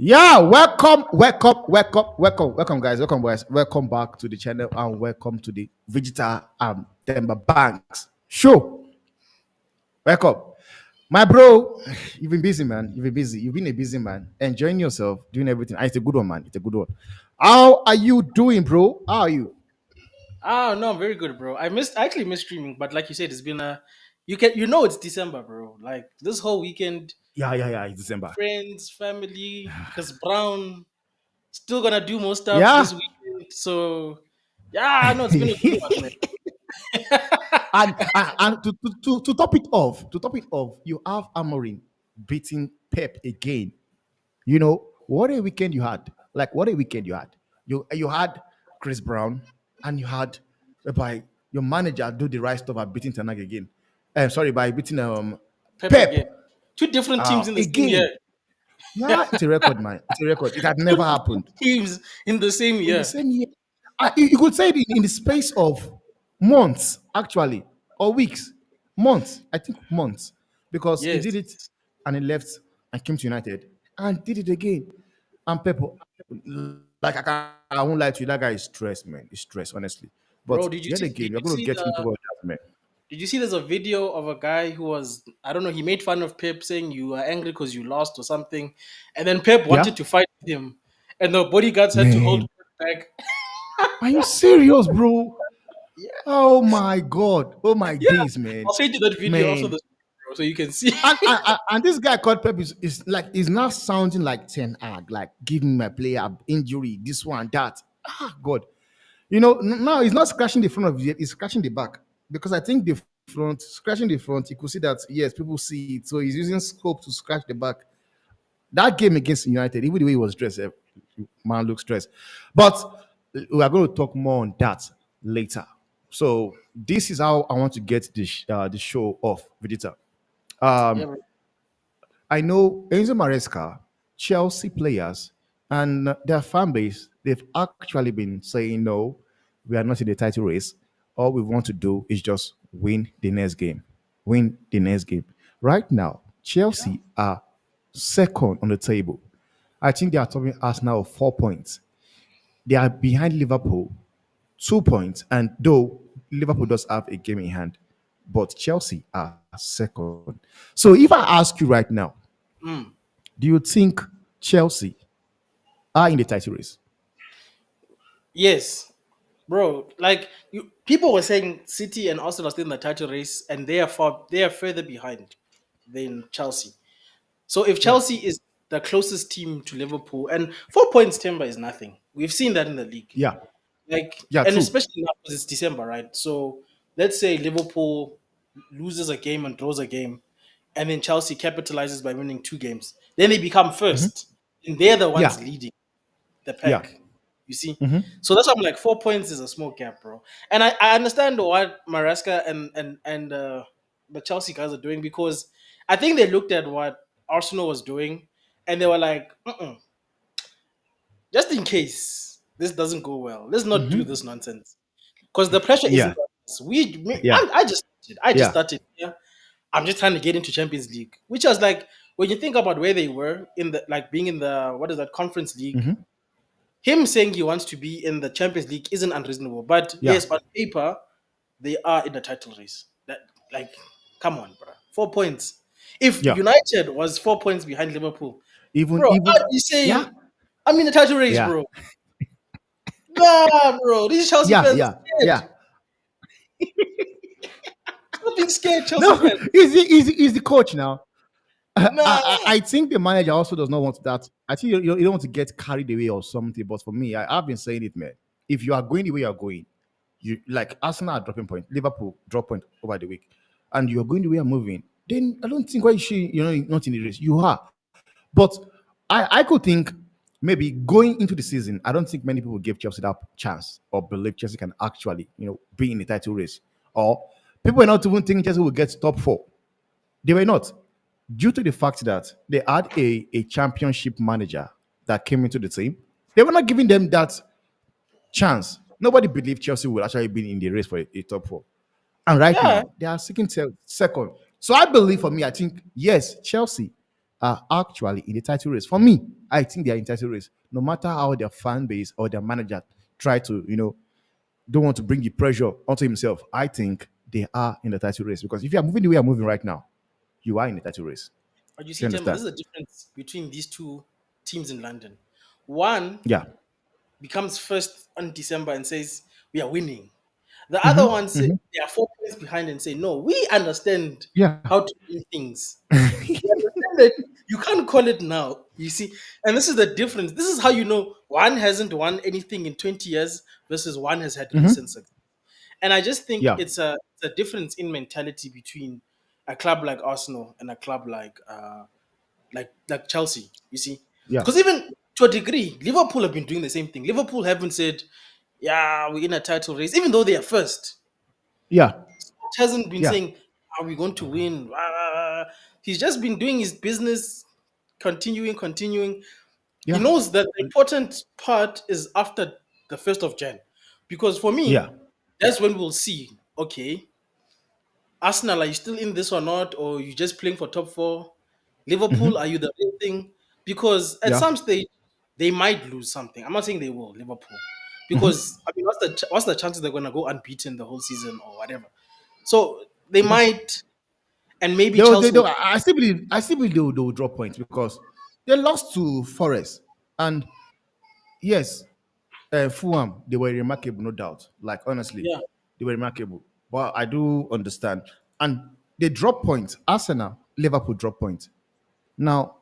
Yeah, welcome, guys, welcome back to the channel and welcome to the Vegeta Temba Banks show. Welcome, my bro. You've been busy, man. You've been busy. You've been a busy man, enjoying yourself, doing everything. It's a good one, man. It's a good one. How are you doing, bro? How are you? Ah, no, I'm very good, bro. I actually missed streaming, but like you said, it's been a you know it's December, bro. Like this whole weekend, Yeah. It's December. friends, family, because Brown still gonna do more stuff Yeah. this weekend. So yeah, no, it's been a good one, man. And to top it off, you have Amorim beating Pep again. What a weekend you had. Like what a weekend you had. You had Chris Brown and you had by your manager do the right stuff by beating Tanag again. Sorry, by beating Pep again. Pep Two different teams in the same again. year. Yeah, it's a record, man. It's a record. It had Two never different happened teams in the same in the year. same year. You could say it in the space of months, actually, or weeks, months. I think months, because he Yes. did it and he left and came to United and did it again. And people, like I won't lie to you, that guy is stressed, man. He's stressed, honestly. But Bro, did you yet see again, we're going to get into all that, man. there's a video of a guy who was, I don't know, he made fun of Pep saying you are angry because you lost or something. And then Pep Yeah, wanted to fight with him. And the bodyguards had to hold man. Pep back. Are you serious, bro? Yeah. Oh my god. Oh my Yeah. days, man. I'll send you that video after Man. the bro, so you can see. And this guy called Pep is like is now sounding like Ten Hag, like giving my player injury, this one, that. God. Now he's not scratching the front of it, he's scratching the back. Because I think the front, scratching the front, you could see that yes, people see it. So he's using scope to scratch the back. That game against United, even the way he was dressed, man looks stressed. But we are going to talk more on that later. So this is how I want to get the show off, Vegeta. Yeah, Um, bro. I know Enzo Maresca, Chelsea players, and their fan base, they've actually been saying, no, we are not in the title race. All we want to do is just win the next game. Win the next game. Right now, Yeah. Chelsea are second on the table. I think they are topping us now of 4 points. They are behind Liverpool, 2 points, and though Liverpool does have a game in hand, but Chelsea are second. So if I ask you right now, Mm. do you think Chelsea are in the title race? Yes. Bro, like you people were saying City and Arsenal are still in the title race and they are further behind than Chelsea. So if Yeah, Chelsea is the closest team to Liverpool, and 4 points timber is nothing. We've seen that in the league. yeah, Like, yeah, and true. especially now because it's December, right? So let's say Liverpool loses a game and draws a game, and then Chelsea capitalizes by winning two games. Then they become first, and they're the Yeah, ones leading the yeah, pack. You see? So that's why I'm like 4 points is a small gap, bro. And I understand what Maresca and the Chelsea guys are doing because I think they looked at what Arsenal was doing and they were like, just in case this doesn't go well, let's not do this nonsense because the pressure isn't yeah, on us. yeah, I just yeah. started. Yeah, I'm just trying to get into Champions League, which was like when you think about where they were in the like being in the what is that Conference League. Him saying he wants to be in the Champions League isn't unreasonable, but Yeah, yes, on paper they are in the title race. That like, come on, bro, 4 points. If yeah. United was 4 points behind Liverpool, Even, bro, even, I'd be yeah, saying I'm in the title race, yeah, bro. Nah, bro, these Chelsea yeah, fans yeah, are yeah. scared. Stop being scared, Chelsea No, fans. he's the coach now. Nah, I think the manager also does not want that. I think you don't want to get carried away or something. But for me, I've been saying it, man. If you are going the way you're going, you like Arsenal are dropping point, Liverpool drop point over the week, and you're going the way you're moving, then I don't think why you should, not in the race. You are. But I could think maybe going into the season, I don't think many people gave Chelsea that chance or believe Chelsea can actually, be in the title race. Or people were not even thinking Chelsea will get top four. They were not, due to the fact that they had a championship manager that came into the team. They were not giving them that chance. Nobody believed Chelsea would actually be in the race for a top four. And right yeah, now, they are seeking second. So I believe for me, I think, yes, Chelsea, are actually in the title race. For me, I think they are in title race. No matter how their fan base or their manager try to, don't want to bring the pressure onto himself, I think they are in the title race. Because if you are moving the way you're moving right now, you are in the title race. But you Do you see, Temba, this understand? is the difference between these two teams in London. One Yeah. becomes first on December and says, we are winning. The other Mm-hmm. one say Mm-hmm. they are 4 points behind and say, no, we understand Yeah. how to do things. We understand that you can't call it now. You see, and this is the difference. This is how you know one hasn't won anything in 20 years versus one has had recent Mm-hmm. success. And I just think Yeah. it's a difference in mentality between a club like Arsenal and a club like Chelsea. You see, Yeah. because even to a degree, Liverpool have been doing the same thing. Liverpool haven't said, "Yeah, we're in a title race," even though they are first. Yeah. It hasn't been Yeah. saying, "Are we going to win?" Rah, rah, rah. He's just been doing his business, continuing. He Yeah. knows that the important part is after the 1st of Jan, because for Yeah. me, that's when we'll see. Okay, Arsenal, are you still in this or not, or you just playing for top four? Liverpool, Mm-hmm. are you the real thing? Because at Yeah. some stage they might lose something. I'm not saying they will, Liverpool, Mm-hmm. because I mean, what's the chances they're gonna go unbeaten the whole season or whatever? So they Yeah. might, and maybe They Chelsea will. I still believe they will drop points because they lost to Forest. And yes, Fulham, they were remarkable, no doubt. Like, honestly, Yeah, they were remarkable. But I do understand. And they drop points. Arsenal, Liverpool drop points. Now,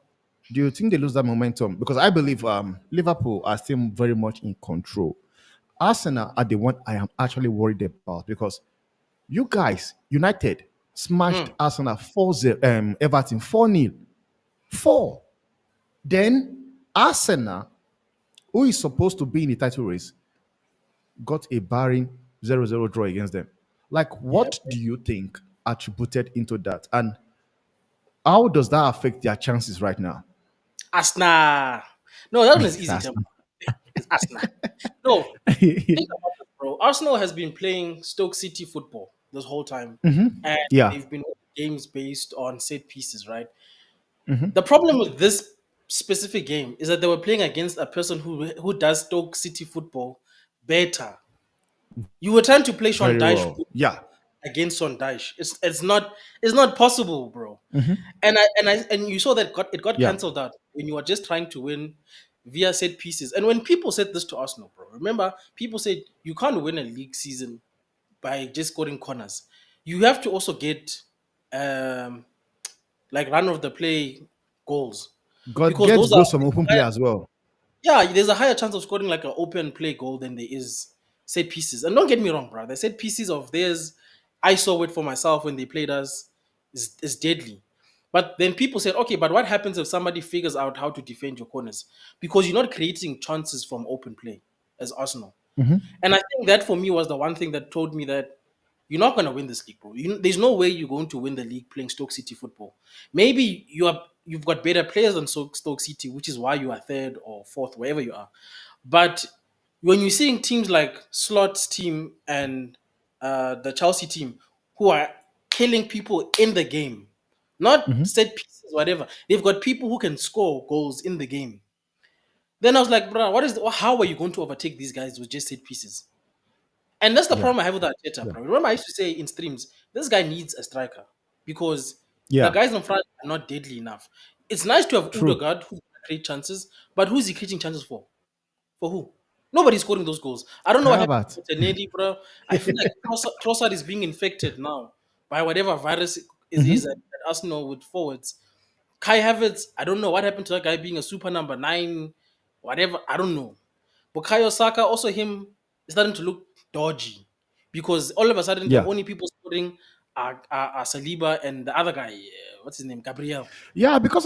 do you think they lose that momentum? Because I believe Liverpool are still very much in control. Arsenal are the one I am actually worried about because you guys, United, smashed mm, Arsenal 4-0, Everton 4-0. 4. Then Arsenal, who is supposed to be in the title race, got a barring 0-0 draw against them. Like, yeah. what do you think attributed into that? And how does that affect their chances right now? Arsenal. No, that one is easy, That's Temple. It's Arsenal. No, think about it, bro. Arsenal has been playing Stoke City football this whole time, and yeah. they've been games based on set pieces, right? The problem with this specific game is that they were playing against a person who does Stoke City football better. You were trying to play Sean Very Dyche well. football Yeah. against Sean Dyche. It's not possible, bro. And you saw that it got Yeah. cancelled out when you were just trying to win via set pieces. And when people said this to Arsenal, bro, remember people said you can't win a league season by just scoring corners. You have to also get um like run of the play goals, God because gets those are goals from open play as well. yeah, there's a higher chance of scoring like an open play goal than there is set pieces. And don't get me wrong, bro. The set pieces of theirs, I saw it for myself when they played us, is deadly. But then people said, okay, but what happens if somebody figures out how to defend your corners? Because you're not creating chances from open play as Arsenal. And I think that for me was the one thing that told me that you're not going to win this league, bro. There's no way you're going to win the league playing Stoke City football. Maybe you've got better players than Stoke City, which is why you are third or fourth, wherever you are. But when you're seeing teams like Slot's team and the Chelsea team who are killing people in the game, not set pieces, whatever, they've got people who can score goals in the game. Then I was like, bro, how are you going to overtake these guys with just set pieces? And that's the Yeah. problem I have with Arteta, Yeah. bro. Remember, I used to say in streams, this guy needs a striker because the Yeah. guys in front are not deadly enough. It's nice to have True. Udegaard who can create chances, but who's he creating chances for? For who? Nobody's scoring those goals. I don't know what Kai happened Havertz. to Nedi, bro. I feel like Trossard is being infected now by whatever virus is at Arsenal with forwards. Kai Havertz, I don't know what happened to that guy being a super number nine, whatever. I don't know. Bukayo Saka, also him, is starting to look dodgy because all of a sudden the Yeah. only people scoring are Saliba and the other guy, what's his name, Gabriel. Yeah, because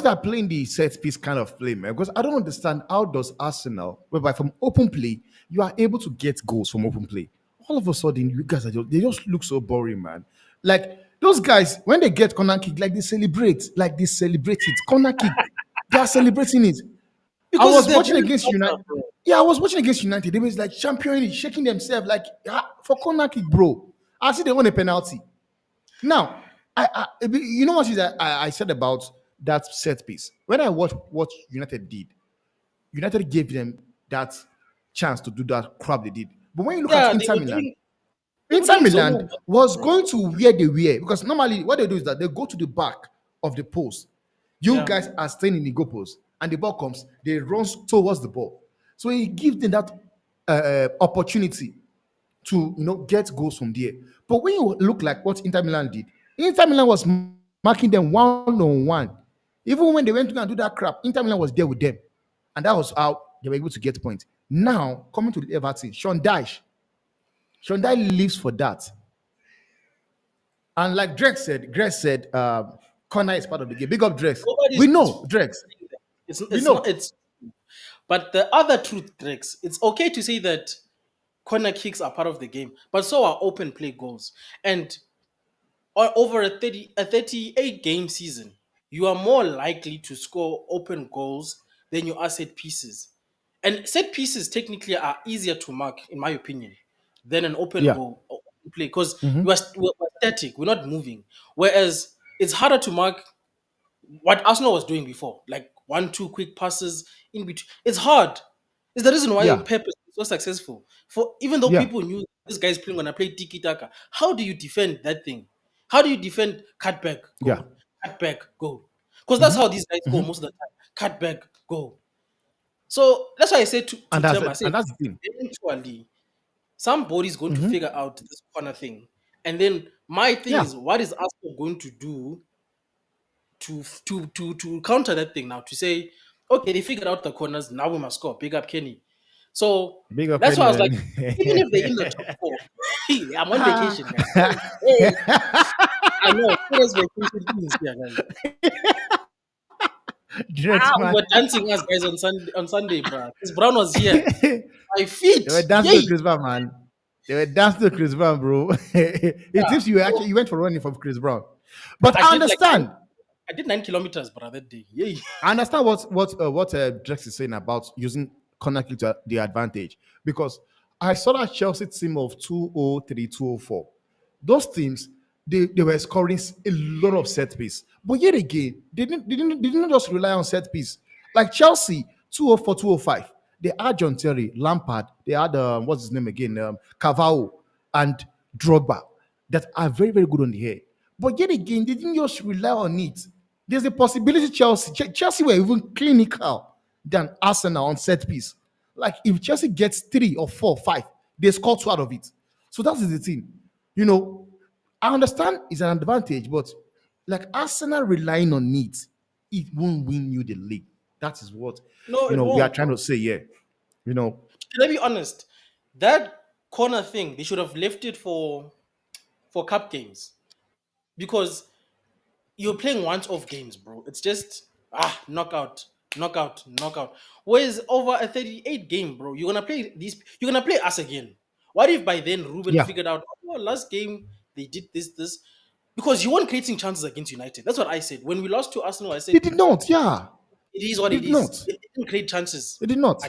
they're playing the set piece kind of play, man. Because I don't understand how does Arsenal, whereby from open play, you are able to get goals from open play. All of a sudden, you guys they just look so boring, man. Like those guys, when they get corner kick, like they celebrate it. Corner kick, they are celebrating it. I Because it's was their watching bread and against butter, United. bro. Yeah, I was watching against United. They was like championing it, shaking themselves, like for corner kick, bro. I see they won a penalty. Now, you know what is that I said about that set piece. When I watch what United did, United gave them that chance to do that crap they did. But when you look at Yeah, they were Inter doing so Milan well, was bro. going to where they were because normally what they do is that they go to the back of the post. You Yeah. guys are staying in the goal post, and the ball comes, they run towards the ball. So he gives them that opportunity to get goals from there. But when you look like what Inter Milan did, Inter Milan was marking them 1-on-1. Even when they went to go and do that crap, Inter Milan was there with them. And that was how they were able to get points. Now, coming to Everton, Sean Dyche lives for that. And like Greg said, corner is part of the game. Big up Drex. We Nobody's know Drex. saying that. We It's not know. it's but the other truth, Drex, it's okay to say that corner kicks are part of the game, but so are open play goals. And over a 38 game season, you are more likely to score open goals than you are set pieces. And set pieces technically are easier to mark, in my opinion, than an open Yeah. goal open play because we're static, we're not moving. Whereas it's harder to mark what Arsenal was doing before, like 1, 2 quick passes in between. It's hard. It's the reason why Yeah. Pep is so successful. For even though Yeah. people knew this guy's playing when I play tiki taka, how do you defend that thing? How do you defend cutback Yeah. goal, cutback goal? Because that's how these guys go most of the time. Cutback goal. So that's why I said to And that's Tem, it. I said And that's the thing. eventually somebody's going to figure out this corner thing. And then my thing Yeah. is, what is Arsenal going to do to counter that thing now? To say, okay, they figured out the corners, now we must score. Big up Kenny. So Big up that's why Kenny, I was like, man. even if they're in the top four, I'm on vacation, guys. Hey, I know, serious vacation things here, guys. Drex, We man. were dancing us guys on Sunday, bro. Chris Brown was here. My They feet, were dancing to yay! Chris Brown, man. They were dancing to Chris Brown, bro. It Yeah, seems you went for running from Chris Brown. But I I did like understand. I did 9 kilometers, bro, that day. Yay! I understand what Drex is saying about using corner kick to the advantage because I saw that Chelsea team of 203, 204. Those teams they were scoring a lot of set piece, but yet again they didn't just rely on set piece like Chelsea 204, 205. They had John Terry, Lampard, they had what's his name again, Cavao and Drogba that are very very good on the air. But yet again, they didn't just rely on it. There's a possibility Chelsea were even clinical than Arsenal on set piece. Like if Chelsea gets 3 or 4, 5, they score 2 out of it. So that is the thing. You know, I understand it's an advantage, but like Arsenal relying on it won't win you the league. That is what No, it we are won't, trying bro. to say here. You know, Let me be honest. That corner thing, they should have left it for cup games because you're playing once off games, bro. It's just knockout, knockout, knockout. Whereas over a 38 game, bro, you're gonna play us again. What if by then Ruben yeah, figured out, oh, last game they did this? Because you weren't creating chances against United. That's what I said. When we lost to Arsenal, I they said did not. Yeah, it is what they it did is. not. It didn't create chances They did not.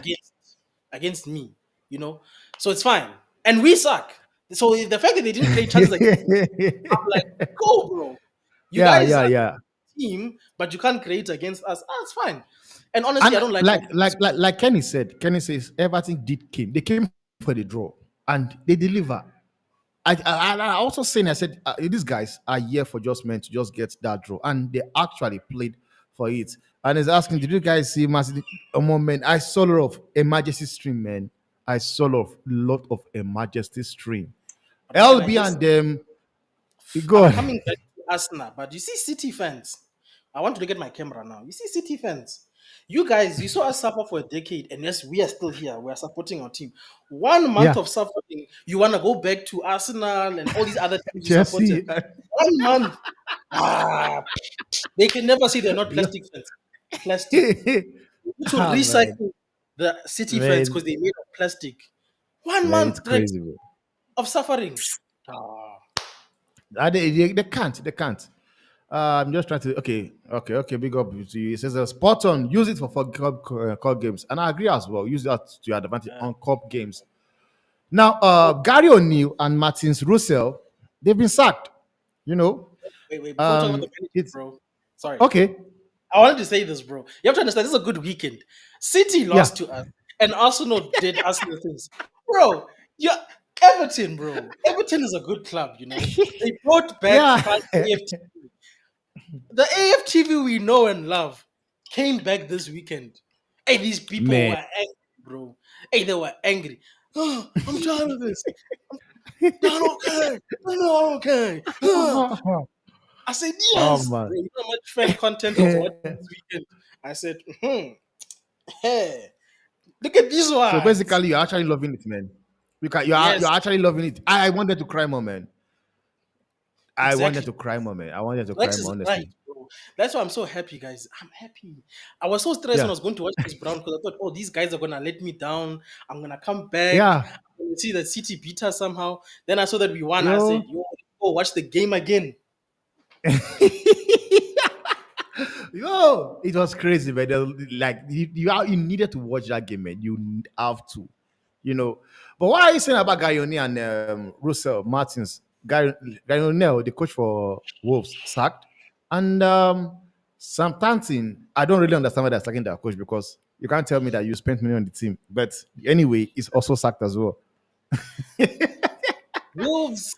against me, you know. So it's fine. And we suck. So the fact that they didn't create chances against me, I'm like, go, bro. You Yeah, guys yeah, are yeah. team, but you can't create against us. It's fine. And honestly, And I don't like how like Kenny says, Everton did came. They came for the draw and they deliver. I also saying I said these guys are here for just meant to just get that draw, and they actually played for it. And he's asking, did you guys see massive a moment? I saw a lot of emergency stream, man. I saw a lot of emergency stream. but can I LB just and them, go I'm on. coming back to Arsenal, but you see City fans. I want to look at my camera now. You see City fans. You guys, you saw us suffer for a decade, and yes, we are still here. We are supporting our team. 1 month Yeah, of suffering, you want to go back to Arsenal and all these other teams you supported. Jesse. 1 month. Ah, they can never say they're not Yeah. plastic fans. Plastic. We need to Ah, man, recycle the City fans man, because they made of plastic. One man, it's month Drex, crazy, bro. of suffering. Ah, They can't. They can't. I'm just trying to. Okay. Big up to you. It says spot on. Use it for cup games, and I agree as well. Use that to your advantage uh, on cup games. Now, Gary O'Neill and Martins Russell, they've been sacked. You know, wait. Before we talk about the manager, it's bro. Sorry. okay. I wanted to say this, bro. You have to understand this is a good weekend. City Yeah, lost to us, and Arsenal did Arsenal things, bro. Yeah, Everton, bro. Everton is a good club, you know. They brought back yeah. fun AFTV. The AFTV we know and love came back this weekend. Hey, these people Man. were angry, bro. Hey, they were angry. Oh, I'm tired of this. Not okay. Not okay. I said, Oh yes, man. bro. You know how much fan content I was watching this weekend? I said, hey, look at these So ones. basically, you're actually loving it, man. You're Yes, actually loving it. I wanted to cry more, man. I wanted exactly. to cry more, man. I wanted to cry Rex more, is right, honestly. bro. That's why I'm so happy, guys. I'm happy. I was so stressed when Yeah, I was going to watch this Brown because I thought, oh, these guys are gonna let me down. I'm gonna come back. yeah. I'm gonna see that City beat us somehow. Then I saw that we won. I said, Yo, yo, go watch the game again. yo, it was crazy, man. Like you needed to watch that game, man. You have to, you know. But what are you saying about Guyoni and Russell Martins? Guyonel, the coach for Wolves, sacked, and Sam Tantin. I don't really understand why they're sacking their coach because you can't tell me that you spent money on the team. But anyway, it's also sacked as well. Wolves,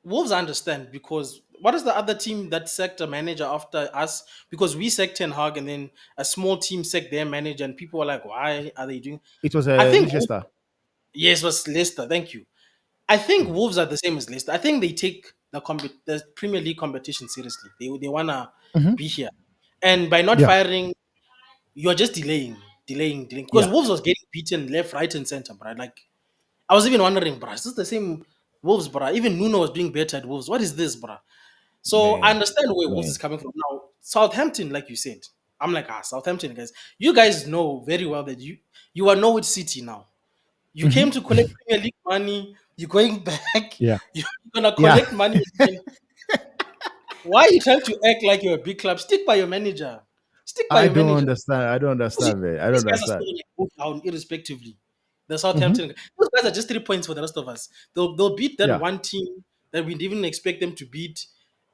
Wolves understand because what is the other team that sacked a manager after us? Because we sacked Ten Hag and then a small team sacked their manager, and people were like, why are they doing? It was I think, Leicester. yes, it was Leicester. Thank you. I think Wolves are the same as Leicester. I think they take the Premier League competition seriously. They wanna be here, and by not Yeah, firing, you are just delaying. Because yeah. Wolves was getting beaten left, right, and center, bro. Like I was even wondering, bro, is this the same Wolves, bro? Even Nuno was doing better at Wolves. What is this, bro? So I Man, understand where Wolves is man. coming from. Now Southampton, like you said, I'm like Southampton guys. You guys know very well that you are Norwich City now. You came to collect Premier League money. You're going back. Yeah, You're gonna yeah. collect money again. Why are you trying to act like you're a big club? Stick by your manager. Stick by I your don't manager. understand. I don't These understand, man. I don't guys are understand. still gonna go down irrespectively. The Southampton, those guys are just 3 points for the rest of us. They'll beat that Yeah, one team that we didn't even expect them to beat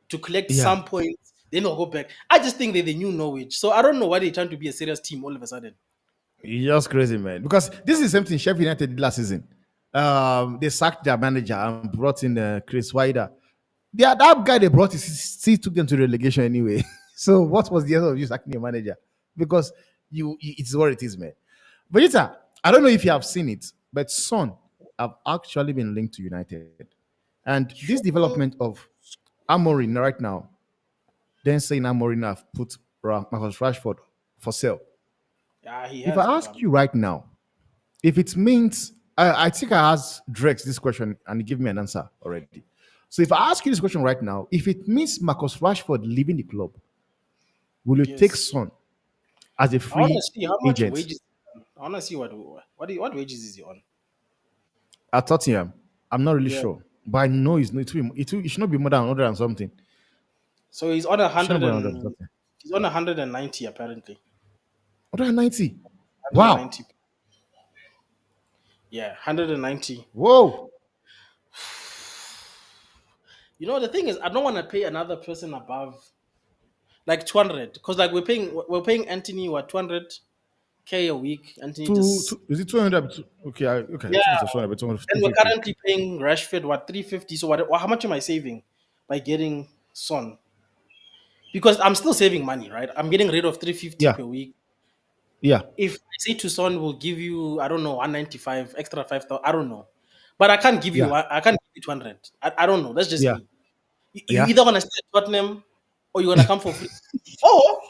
to collect yeah. some points. Then they'll go back. I just think they're the new Norwich. So I don't know why they're trying to be a serious team all of a sudden. You're just crazy, man. Because this is something Sheffield United did last season. They sacked their manager and brought in Chris Wider. That guy they brought is still took them to relegation anyway. So what was the end of you sacking your manager? Because it's what it is, man. Vegeta, I don't know if you have seen it, but Son have actually been linked to United. And this Sure. development of Amorim right now, then saying Amorim have put Marcus Rashford for sale. Yeah, he If has, I bro. ask you right now, if it means, I think I asked Drex this question and he gave me an answer already. So if I ask you this question right now, if it means Marcus Rashford leaving the club, will you take Yes. Son as a I want to free see how much agent wages. I want to see what wages is he on? at Tottenham? I'm not really Yeah. sure, but I know it should not be more than 100 and something. So he's on a It should not hundred be 100 and and something. he's on 190 apparently. 190. 190. Wow. Yeah, 190. Whoa. You know the thing is, I don't want to pay another person above like 200 because like we're paying Anthony what 200K a week. Anthony just Is it 200? Okay, okay. I yeah. think it's 200, but 200, And we're 250. currently paying Rashford what 350. So how much am I saving by getting Son? Because I'm still saving money, right? I'm getting rid of 350 Yeah, per week. yeah, If I say to Son will give you, I don't know, 195 extra 5,000, I don't know, but I can't give you yeah, I can't give you 200. I don't know. That's just yeah, me. You yeah. either want to stay at Tottenham or you're gonna come for free. Oh,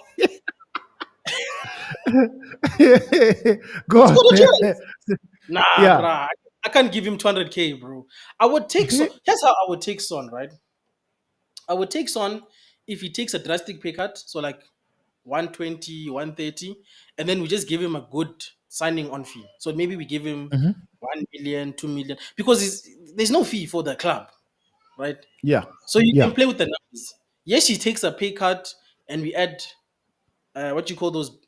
Go let's go on. to choice. Nah, Yeah. bruh. I can't give him 200K, bro. I would take Son. Here's how I would take Son, right? I would take Son if he takes a drastic pay cut, so like 120, 130, and then we just give him a good signing on fee. So maybe we give him 1 million, 2 million, because there's no fee for the club, right? Yeah, So you yeah. can play with the numbers. Yes, he takes a pay cut, and we add what you call those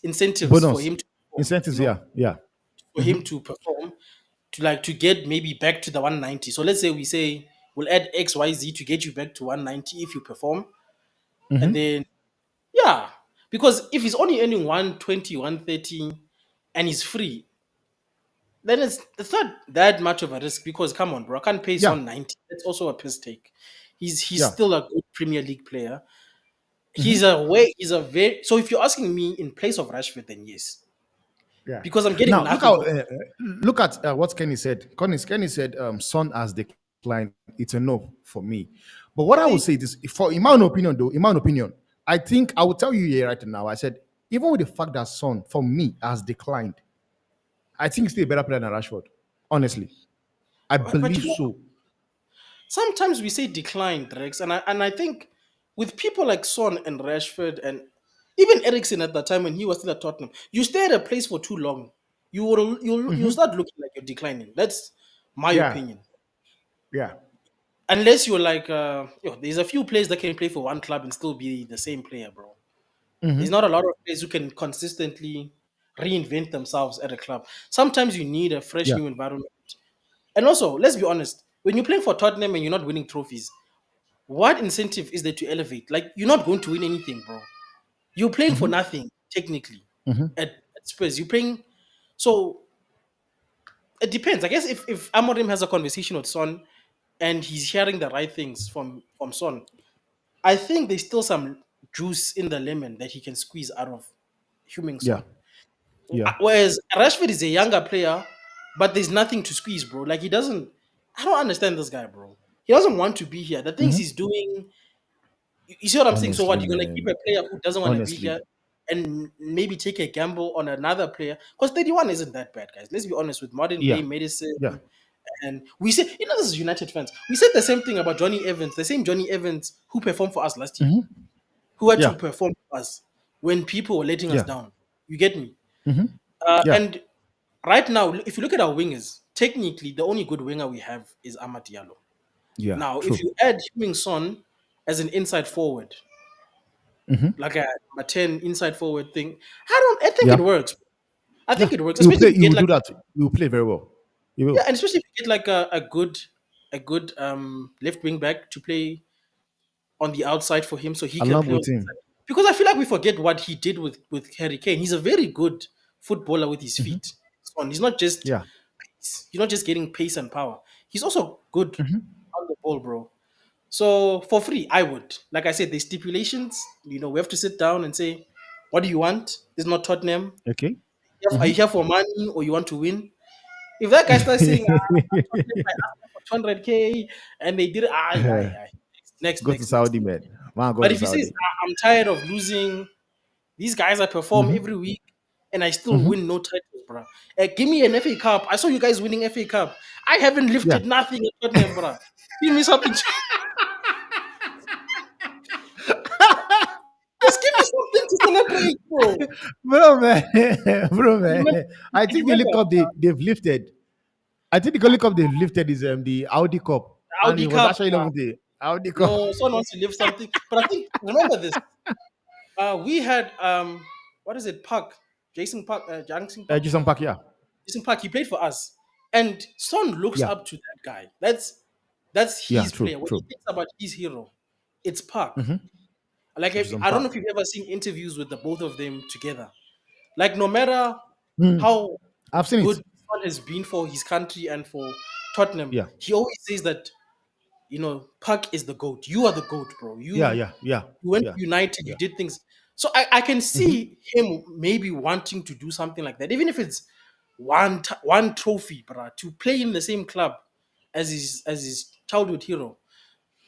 incentives for Bonus him to perform, incentives. Yeah, yeah. for him to perform, to get maybe back to the 190. So let's say we say we'll add XYZ to get you back to 190 if you perform, and then Yeah, because if he's only earning 120, 130, and he's free, then it's not that much of a risk because come on, bro, I can't pay Yeah, Son 90. That's also a piss take. He's yeah, still a good Premier League player. hmm He's a very so if you're asking me in place of Rashford, then yes. yeah. Because I'm getting Now look nothing. how look at what Kenny said. Kenny said Son has declined. It's a no for me. But what I would say is, for in my own opinion, though, in my own opinion, I think I will tell you here right now. I said even with the fact that Son for me has declined, I think he's still a better player than Rashford. Honestly, I But believe you know, so. sometimes we say decline, Drex, and I think with people like Son and Rashford and even Ericsson at that time when he was still at Tottenham, you stay at a place for too long, you'll Hmm. start looking like you're declining. That's my Yeah, opinion. yeah. Unless you're like, there's a few players that can play for one club and still be the same player, bro. There's not a lot of players who can consistently reinvent themselves at a club. Sometimes you need a fresh Yeah. new environment. And also, let's be honest, when you're playing for Tottenham and you're not winning trophies, what incentive is there to elevate? Like, you're not going to win anything, bro. You're playing for nothing, technically, at Spurs. You're playing. So, it depends. I guess if Amorim has a conversation with Son and he's hearing the right things from Son, I think there's still some juice in the lemon that he can squeeze out of Huming Yeah. Son. Yeah. Whereas Rashford is a younger player, but there's nothing to squeeze, bro. Like, he doesn't. I don't understand this guy, bro. He doesn't want to be here. The things he's doing. You see what I'm saying? So Honestly, what? You're gonna keep man. a player who doesn't want to be Honestly. here and maybe take a gamble on another player? Because 31 isn't that bad, guys. Let's be honest. With modern day Yeah. medicine, Yeah. and we say, this is United fans. We said the same thing about Johnny Evans, the same Johnny Evans who performed for us last year, who had to Yeah. perform for us when people were letting us Yeah. down. You get me? Yeah. And right now, if you look at our wingers, technically the only good winger we have is Amad Diallo. Yeah. Now, if True. you add Heung Son as an inside forward, like a 10 inside forward thing, I think Yeah. it works. I Yeah. think it works, You will especially play. if you You get will like do that. You will play very well. You yeah, will. and especially if you get like a good left wing back to play on the outside for him so he can Along play on with the him. inside. Because I feel like we forget what he did with Harry Kane. He's a very good footballer with his feet. He's not just Yeah. you're not just getting pace and power. He's also good on the ball, bro. So for free, I would. Like I said, the stipulations, we have to sit down and say, what do you want? This is not Tottenham. Okay. Are you here for money or you want to win? If that guy starts saying, Tottenham, I asked them for 200K and they did it, next, Go to next, next. Saudi, man. Man, go But to if he says, Saudi. I'm tired of losing, these guys I perform every week and I still win no titles, bro. Give me an FA Cup. I saw you guys winning FA Cup. I haven't Yeah. lifted nothing at Tottenham, bro. Give me something. Just give me something to celebrate, bro. Bro, man. Bro, man. Remember, I think the only remember cup they've lifted. I think the only cup they've lifted is the Audi Cup. the And Audi it was Cup. actually not even the Audi Cup. No, someone wants to lift something. But I think remember this. We had what is it, Park? Jason Park, Jackson Park. Jason Park, yeah. Jason Park, he played for us. And Son looks Yeah. up to that guy. That's Yeah, his true, player. When he true. thinks about his hero, it's Park. Like Jason I don't know Park. if you've ever seen interviews with the both of them together. Like no matter Mm. how I've seen good it. Son has been for his country and for Tottenham, Yeah. he always says that Park is the goat. You are the goat, bro. Yeah, You yeah, yeah, you went yeah, to United, you yeah. did things. So I can see him maybe wanting to do something like that, even if it's one trophy, bruh, to play in the same club as his childhood hero.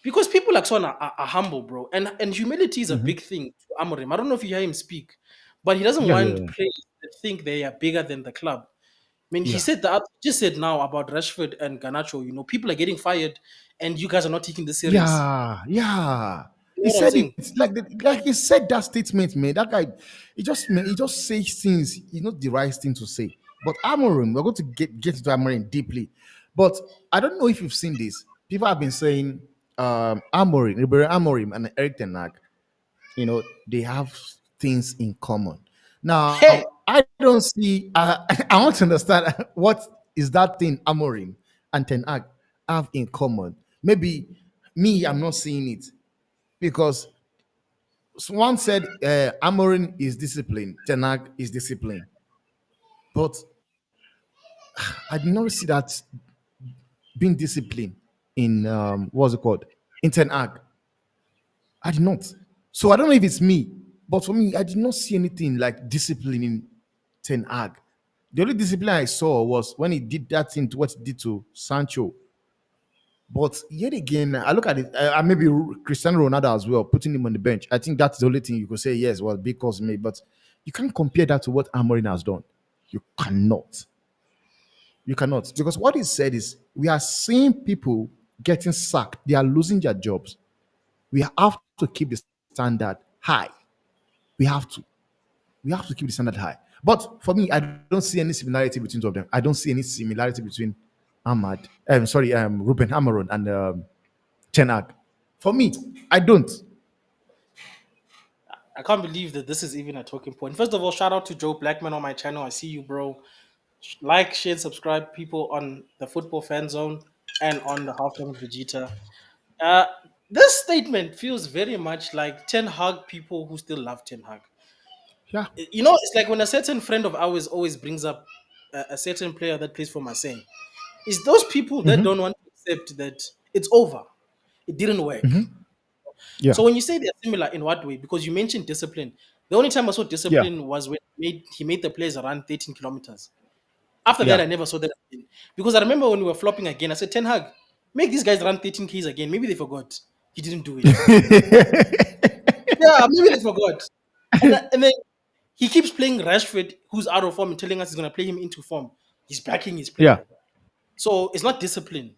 Because people like Son are humble, bro, and humility is a big thing to Amorim. I don't know if you hear him speak, but he doesn't Yeah, yeah, want yeah. players that think they are bigger than the club. I mean, he Yeah. said that just said now about Rashford and Garnacho. People are getting fired, and you guys are not taking this serious. Yeah, yeah. You He know what I'm said it saying? like he said that statement, man. That guy, he just says things. It's not the right thing to say. But Amorim, we're going to get into Amorim deeply. But I don't know if you've seen this. People have been saying Amorim, Ribery Amorim, and Eric Ten Hag, they have things in common. Hey, Now, I don't see. I want to understand what is that thing Amorim and Ten Hag have in common. Maybe me, I'm not seeing it because One said Amorin is disciplined, Tenag is disciplined, but I did not see that being disciplined in what's it called in Tenag. I did not. So I don't know if it's me, but for me, I did not see anything like discipline in Ten Hag. The only discipline I saw was when he did that thing to what he did to Sancho. But yet again, I look at it, maybe Cristiano Ronaldo as well, putting him on the bench. I think that's the only thing you could say, yes, well, because me, but you can't compare that to what Amorin has done. You cannot. You cannot. Because what he said is, we are seeing people getting sacked, they are losing their jobs. We have to keep the standard high. We have to. We have to keep the standard high. But for me, I don't see any similarity between two of them. I don't see any similarity between Ruben Amaron and Chenak. For me, I don't. I can't believe that this is even a talking point. First of all, shout out to Joe Blackman on my channel. I see you, bro. Like, share, subscribe, people on the Football Fan Zone and on the Halftime with Vegeta. Uh, this statement feels very much like Ten Hag people who still love Ten Hag. Yeah. You know, it's like when a certain friend of ours always brings up a certain player that plays for Marseille. It's those people that don't want to accept that it's over. It didn't work. Yeah. So when you say they're similar, in what way? Because you mentioned discipline. The only time I saw Yeah. discipline was when he made the players run 13 kilometers. After that, Yeah. I never saw that again. Because I remember when we were flopping again, I said, Ten Hag, make these guys run 13 Ks again. Maybe they forgot. He didn't do it. Yeah, maybe they forgot. And then he keeps playing Rashford, who's out of form, and telling us he's going to play him into form. He's backing his Yeah. player. So it's not discipline.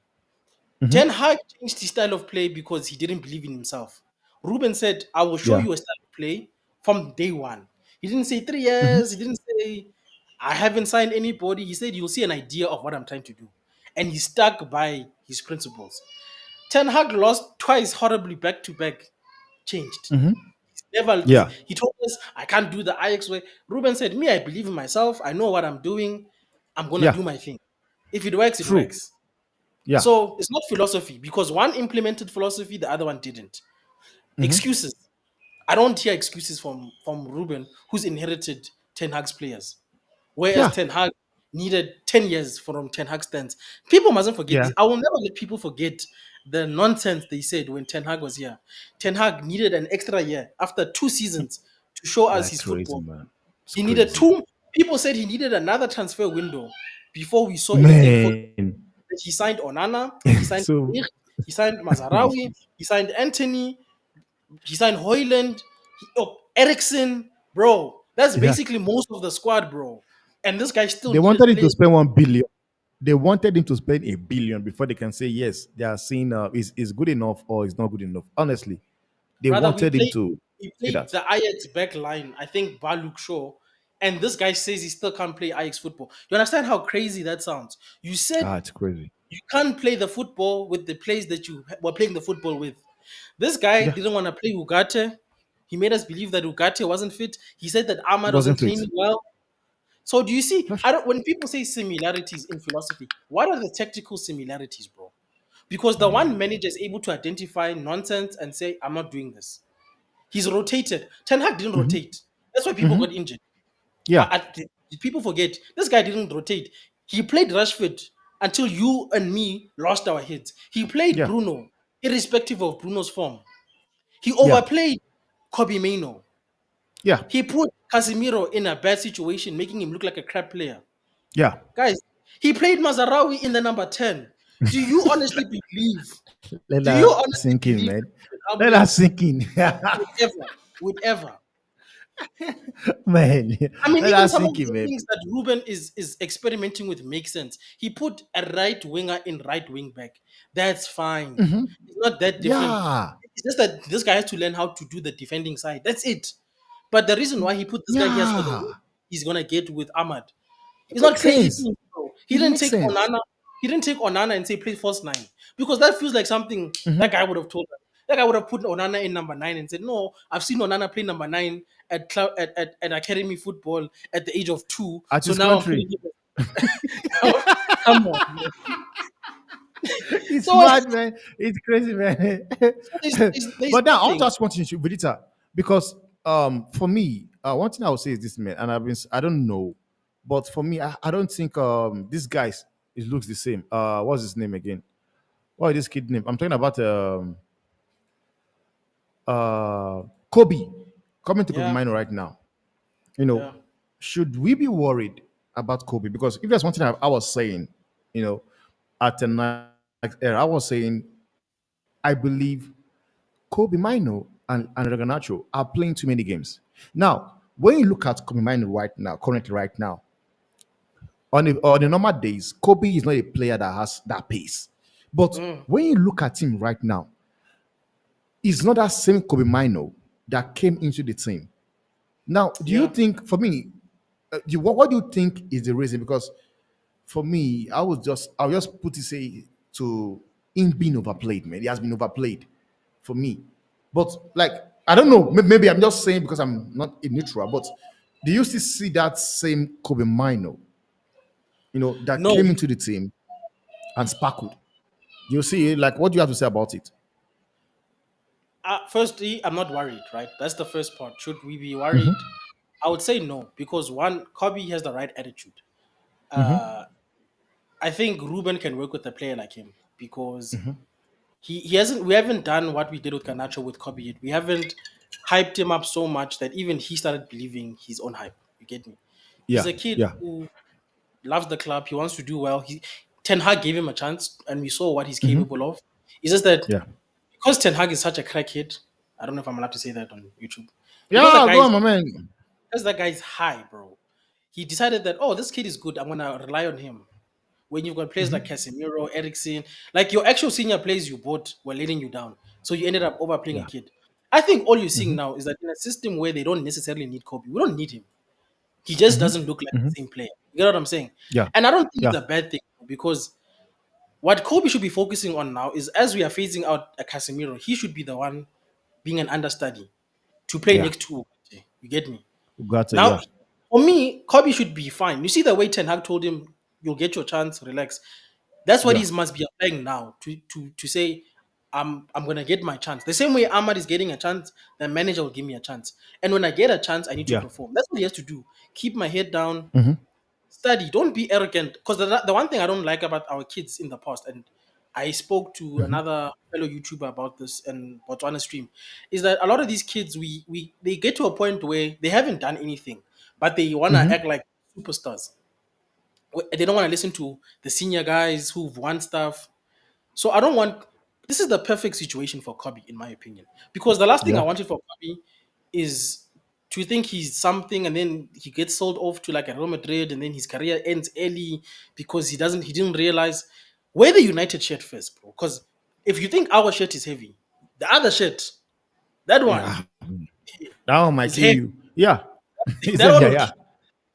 Ten Hag changed his style of play because he didn't believe in himself. Ruben said, I will show Yeah. you a style of play from day one. He didn't say 3 years. He didn't say, I haven't signed anybody. He said, you'll see an idea of what I'm trying to do. And he stuck by his principles. Ten Hag lost twice horribly back to back. Changed. Never. Yeah. He told us, I can't do the Ajax way. Ruben said, me, I believe in myself. I know what I'm doing. I'm going to Yeah. do my thing. If it works, it True. works. Yeah. So it's not philosophy because one implemented philosophy, the other one didn't. Excuses. I don't hear excuses from Ruben, who's inherited Ten Hag's players. Whereas Yeah. Ten Hag needed 10 years from Ten Hag stance. People mustn't forget Yeah. this. I will never let people forget the nonsense they said when Ten Hag was here. Ten Hag needed an extra year after 2 seasons to show us Like his crazy, football. man. It's He needed crazy. two. People said he needed another transfer window before we saw anything for Man. he signed Onana, he signed So Mir, he signed Mazarawi, he signed Anthony, he signed Hoyland, Ericsson, bro. That's yeah. basically most of the squad, bro. And this guy still They needed wanted him to players. spend 1 billion. They wanted him to spend 1 billion before they can say yes, they are seeing is good enough or is not good enough. Honestly, they Brother, wanted him to we say played that. the Ajax back line, I think Baluk Shaw, and this guy says he still can't play Ajax football. You understand how crazy that sounds? You said Ah, it's crazy. you can't play the football with the players that you were playing the football with. This guy Yeah, didn't want to play Ugarte. He made us believe that Ugarte wasn't fit. He said that it Ahmad wasn't wasn't fit. training well. So do you see? That's I don't. When people say similarities in philosophy, what are the tactical similarities, bro? Because the one manager is able to identify nonsense and say, "I'm not doing this." He's rotated. Ten Hag didn't rotate. That's why people got injured. yeah, People forget this guy didn't rotate. He played Rashford until you and me lost our heads. He played yeah, Bruno, irrespective of Bruno's form. He yeah, overplayed Kobbie Mainoo. yeah, He put Casemiro in a bad situation, making him look like a crap player. yeah. Guys, he played Mazarawi in the number 10. Do you honestly believe? Let Do you that honestly sink in, believe man. that Let that Amorim sink in. would ever? Man, I mean, let even that some of sink in, the man. things that Ruben is experimenting with make sense. He put a right winger in right wing back. That's fine. It's not that different. Yeah, It's just that this guy has to learn how to do the defending side. That's it. But the reason why he put this guy here is for the yeah. work he's gonna get with Ahmad. It He's not makes sense. creating. Bro. He It didn't makes take sense. Onana. He didn't take Onana and say play first nine because that feels like something that guy would have told us. That guy would have put Onana in number 9 and said, "No, I've seen Onana play number 9 at academy football at the age of 2. At So his now I'm putting country, him." Come on, man. it's So, mad, man. It's crazy, man. so there's But now I want to nothing. ask one thing, Vidita. because for me, one thing I would say is this, man, and I don't know, but for me, I don't think this guy it looks the same. What's his name again? What is this kid name? I'm talking about Kobe, coming to Kobe Yeah, Minor right now. You know, yeah, should we be worried about Kobe? Because if there's one thing I was saying, you know, at the night era, I was saying I believe Kobe Mainoo and Reganacho are playing too many games. Now, when you look at Kobe Mainoo right now, currently right now, on the normal days, Kobe is not a player that has that pace. But mm, when you look at him right now, it's not that same Kobe Mainoo that came into the team. Now, do you yeah. think, for me, what do you think is the reason? Because for me, I'll just put it say to him being overplayed, man. He has been overplayed for me. But like I don't know, maybe I'm just saying because I'm not a neutral, but do you still see that same Kobe Mino, that No, came into the team and sparkled? You see, like what do you have to say about it? firstly, I'm not worried. Right, that's the first part. Should we be worried? I would say no because one, Kobe has the right attitude. Uh, I think Ruben can work with a player like him because he hasn't. We haven't done what we did with Garnacho with Kobe yet. We haven't hyped him up so much that even he started believing his own hype. You get me? He's Yeah, a kid yeah, who loves the club. He wants to do well. Ten Hag gave him a chance, and we saw what he's capable of. It's just that yeah. because Ten Hag is such a crackhead. I don't know if I'm allowed to say that on YouTube. Because that Yeah, guy go is on, my man. because that guy is high, bro. He decided that this kid is good. I'm gonna rely on him. When you've got players like Casemiro, Ericsson, like your actual senior players you bought were letting you down. So you ended up overplaying a Yeah, kid. I think all you're seeing now is that in a system where they don't necessarily need Kobe, we don't need him. He just doesn't look like the same player. You get what I'm saying? yeah, And I don't think it's yeah, a bad thing because what Kobe should be focusing on now is as we are phasing out a Casemiro, he should be the one being an understudy to play yeah. next to Ugarte. You get me? Got it. Now, Yeah, for me, Kobe should be fine. You see the way Ten Hag told him, "You'll get your chance, relax." That's what yeah, he must be applying now to say, I'm gonna get my chance. The same way Ahmad is getting a chance, the manager will give me a chance. And when I get a chance, I need to yeah. perform. That's what he has to do. Keep my head down, study. Don't be arrogant. Because the one thing I don't like about our kids in the past, and I spoke to another fellow YouTuber about this and Botswana stream, is that a lot of these kids, we they get to a point where they haven't done anything, but they wanna act like superstars. They don't want to listen to the senior guys who've won stuff. So I don't want. This is the perfect situation for Kobe, in my opinion, because the last thing I Yeah. wanted for Kobe is to think he's something and then he gets sold off to like a Real Madrid and then his career ends early because he didn't realize wear the United shirt first, bro. Because if you think our shirt is heavy, the other shirt, that one Yeah. That one might is kill heavy. you. Yeah. He That said, one yeah, will yeah.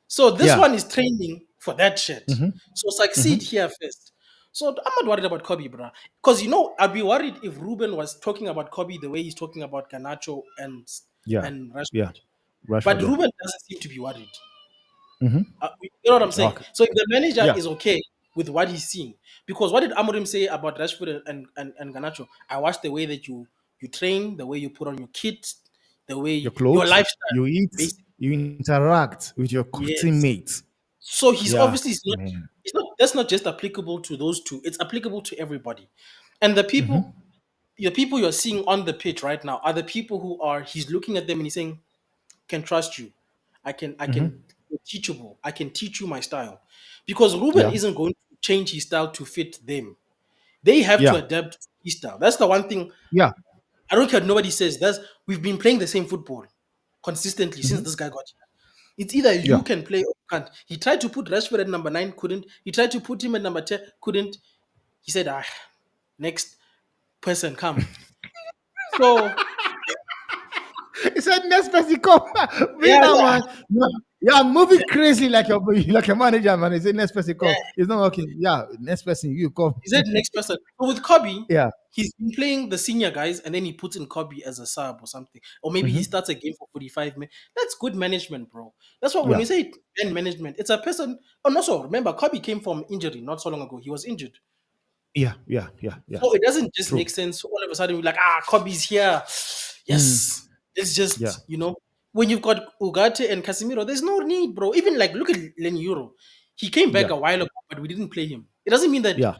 So this Yeah. one is training for that shit. So succeed here first. So I'm not worried about Kobe, bro. Because I'd be worried if Ruben was talking about Kobe the way he's talking about Ganacho Yeah. and Yeah. Rashford. But Rashford, yeah. Ruben doesn't seem to be worried. You know what I'm saying? Okay. So if the manager Yeah. is okay with what he's seeing, because what did Amorim say about Rashford and Ganacho? I watched the way that you train, the way you put on your kit, the Your way your clothes, lifestyle, you eat, basically. you interact with your Yes. teammates. So he's Yeah, obviously it's not man. it's not that's not just applicable to those two, it's applicable to everybody. And the people you're seeing on the pitch right now are the people who are he's looking at them and he's saying, can trust you. I can you're teachable. I can teach you my style. Because Ruben Yeah. isn't going to change his style to fit them. They have to Yeah. adapt to his style. That's the one thing Yeah. I don't care what nobody says. That's we've been playing the same football consistently since this guy got here. It's either you Yeah. can play or you can't. He tried to put Rashford at number 9, couldn't. He tried to put him at number 10, couldn't. He said, next person come. So, He said, next person come. Bring yeah, that yeah, man. No, you're moving crazy like like a manager, man. He said, next person come. yeah. It's not working. Yeah, next person, you come. He said next person. So with Kobe, Yeah. he's been playing the senior guys and then he puts in Kobe as a sub or something. Or maybe he starts a game for 45 minutes. That's good management, bro. That's what when Yeah. you say man management, it's a person. Oh, no, so remember, Kobe came from injury not so long ago. He was injured. Yeah. Yeah. Yeah. Yeah. So it doesn't just True. make sense. All of a sudden, we're like, Kobe's here. Yes. It's Yeah. just, when you've got Ugarte and Casemiro, there's no need, bro. Even like look at Len Euro. He came back Yeah. a while ago, but we didn't play him. It doesn't mean that, Yeah.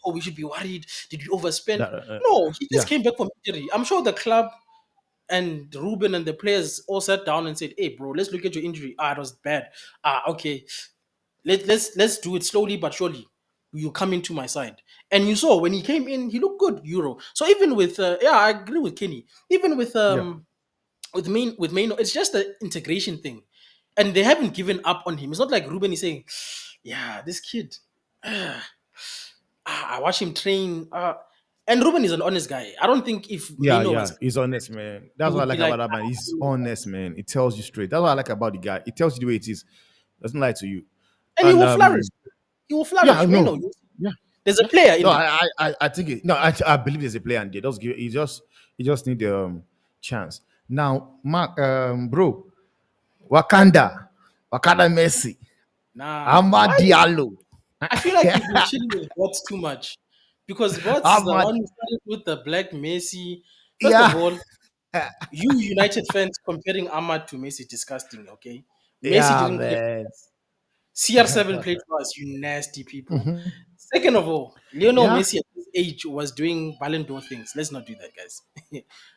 oh, we should be worried. Did we overspend? That, No, he just yeah. came back from injury. I'm sure the club and Ruben and the players all sat down and said, "Hey, bro, let's look at your injury. Ah, it was bad. Ah, okay. Let's do it slowly but surely. You come into my side." And you saw when he came in, he looked good, Euro. So even with yeah, I agree with Kenny. Even Yeah. with Maino, it's just the integration thing, and they haven't given up on him. It's not like Ruben is saying, "Yeah, this kid, ah, I watch him train." And Ruben is an honest guy. I don't think if Yeah, Maino yeah, was, he's honest, man. he That's what I would be like like, about that "Ah, man. I He's don't know, honest, man. It tells you straight. That's what I like about the guy. It tells you the way it is. Doesn't lie to you. and he And will flourish. He will yeah, I flourish. know. Maino, Yeah, there's a yeah. player No, in there. I think it, no, I believe there's a player in there. Just give he just need the chance. Now, Mark, bro, Wakanda, Wakanda Messi, Nah, Amad why? Diallo, I feel like you've been chilling with Bots too much because Bots is the Ahmad, one who started with the Black Messi. First of yeah, all, you United fans comparing Ahmad to Messi, disgusting. Okay, Messi yeah, didn't play man. for us. CR7 played for us. You nasty people. Second of all, Lionel Yeah, Messi at this age was doing Ballon d'Or things. Let's not do that, guys.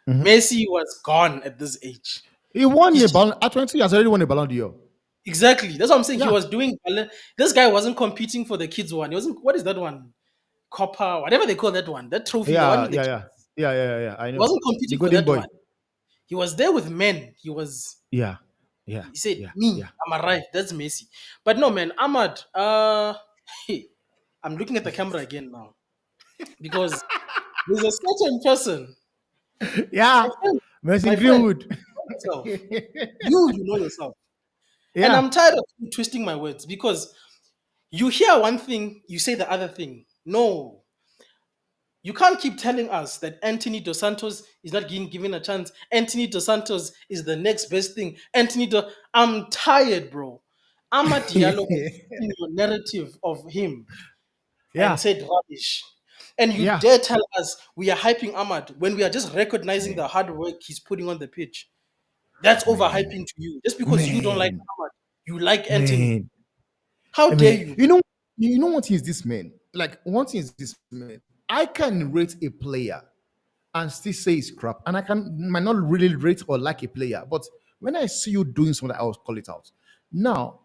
Messi was gone at this age. he won He's a just ballon at 20 years. Already won a Ballon d'Or. exactly. That's what I'm saying. He Yeah, was doing Ballon. This guy wasn't competing for the kids one. He wasn't. What is that one? Copper, whatever they call that one, that trophy, the one yeah, with the yeah, kid. yeah, yeah, yeah, yeah. I He know wasn't the competing for Golden that Boy. one. He was there with men. Yeah, yeah, He said, yeah, "Me, yeah. I'm arrived." That's Messi. But no, man, Ahmad. I'm looking at the camera again now because there's a certain person, my Yeah, friend, Mercy my friend, Greenwood. you know yourself. You know yourself, and Yeah. I'm tired of you twisting my words because you hear one thing, you say the other thing. No, you can't keep telling us that Anthony Dos Santos is not being given a chance. Anthony Dos Santos is the next best thing. I'm tired, bro. Amad Diallo was in your narrative of him and Yeah, said rubbish. And you yeah, dare tell us we are hyping Ahmad when we are just recognizing man, the hard work he's putting on the pitch. That's man, overhyping to you. Just because you don't like man, Ahmad, you like Anthony. man. How I dare mean, you? you know what is this man? Like, one thing is this man. I can rate a player and still say it's crap, and I can might not really rate or like a player, but when I see you doing something, I will call it out. Now,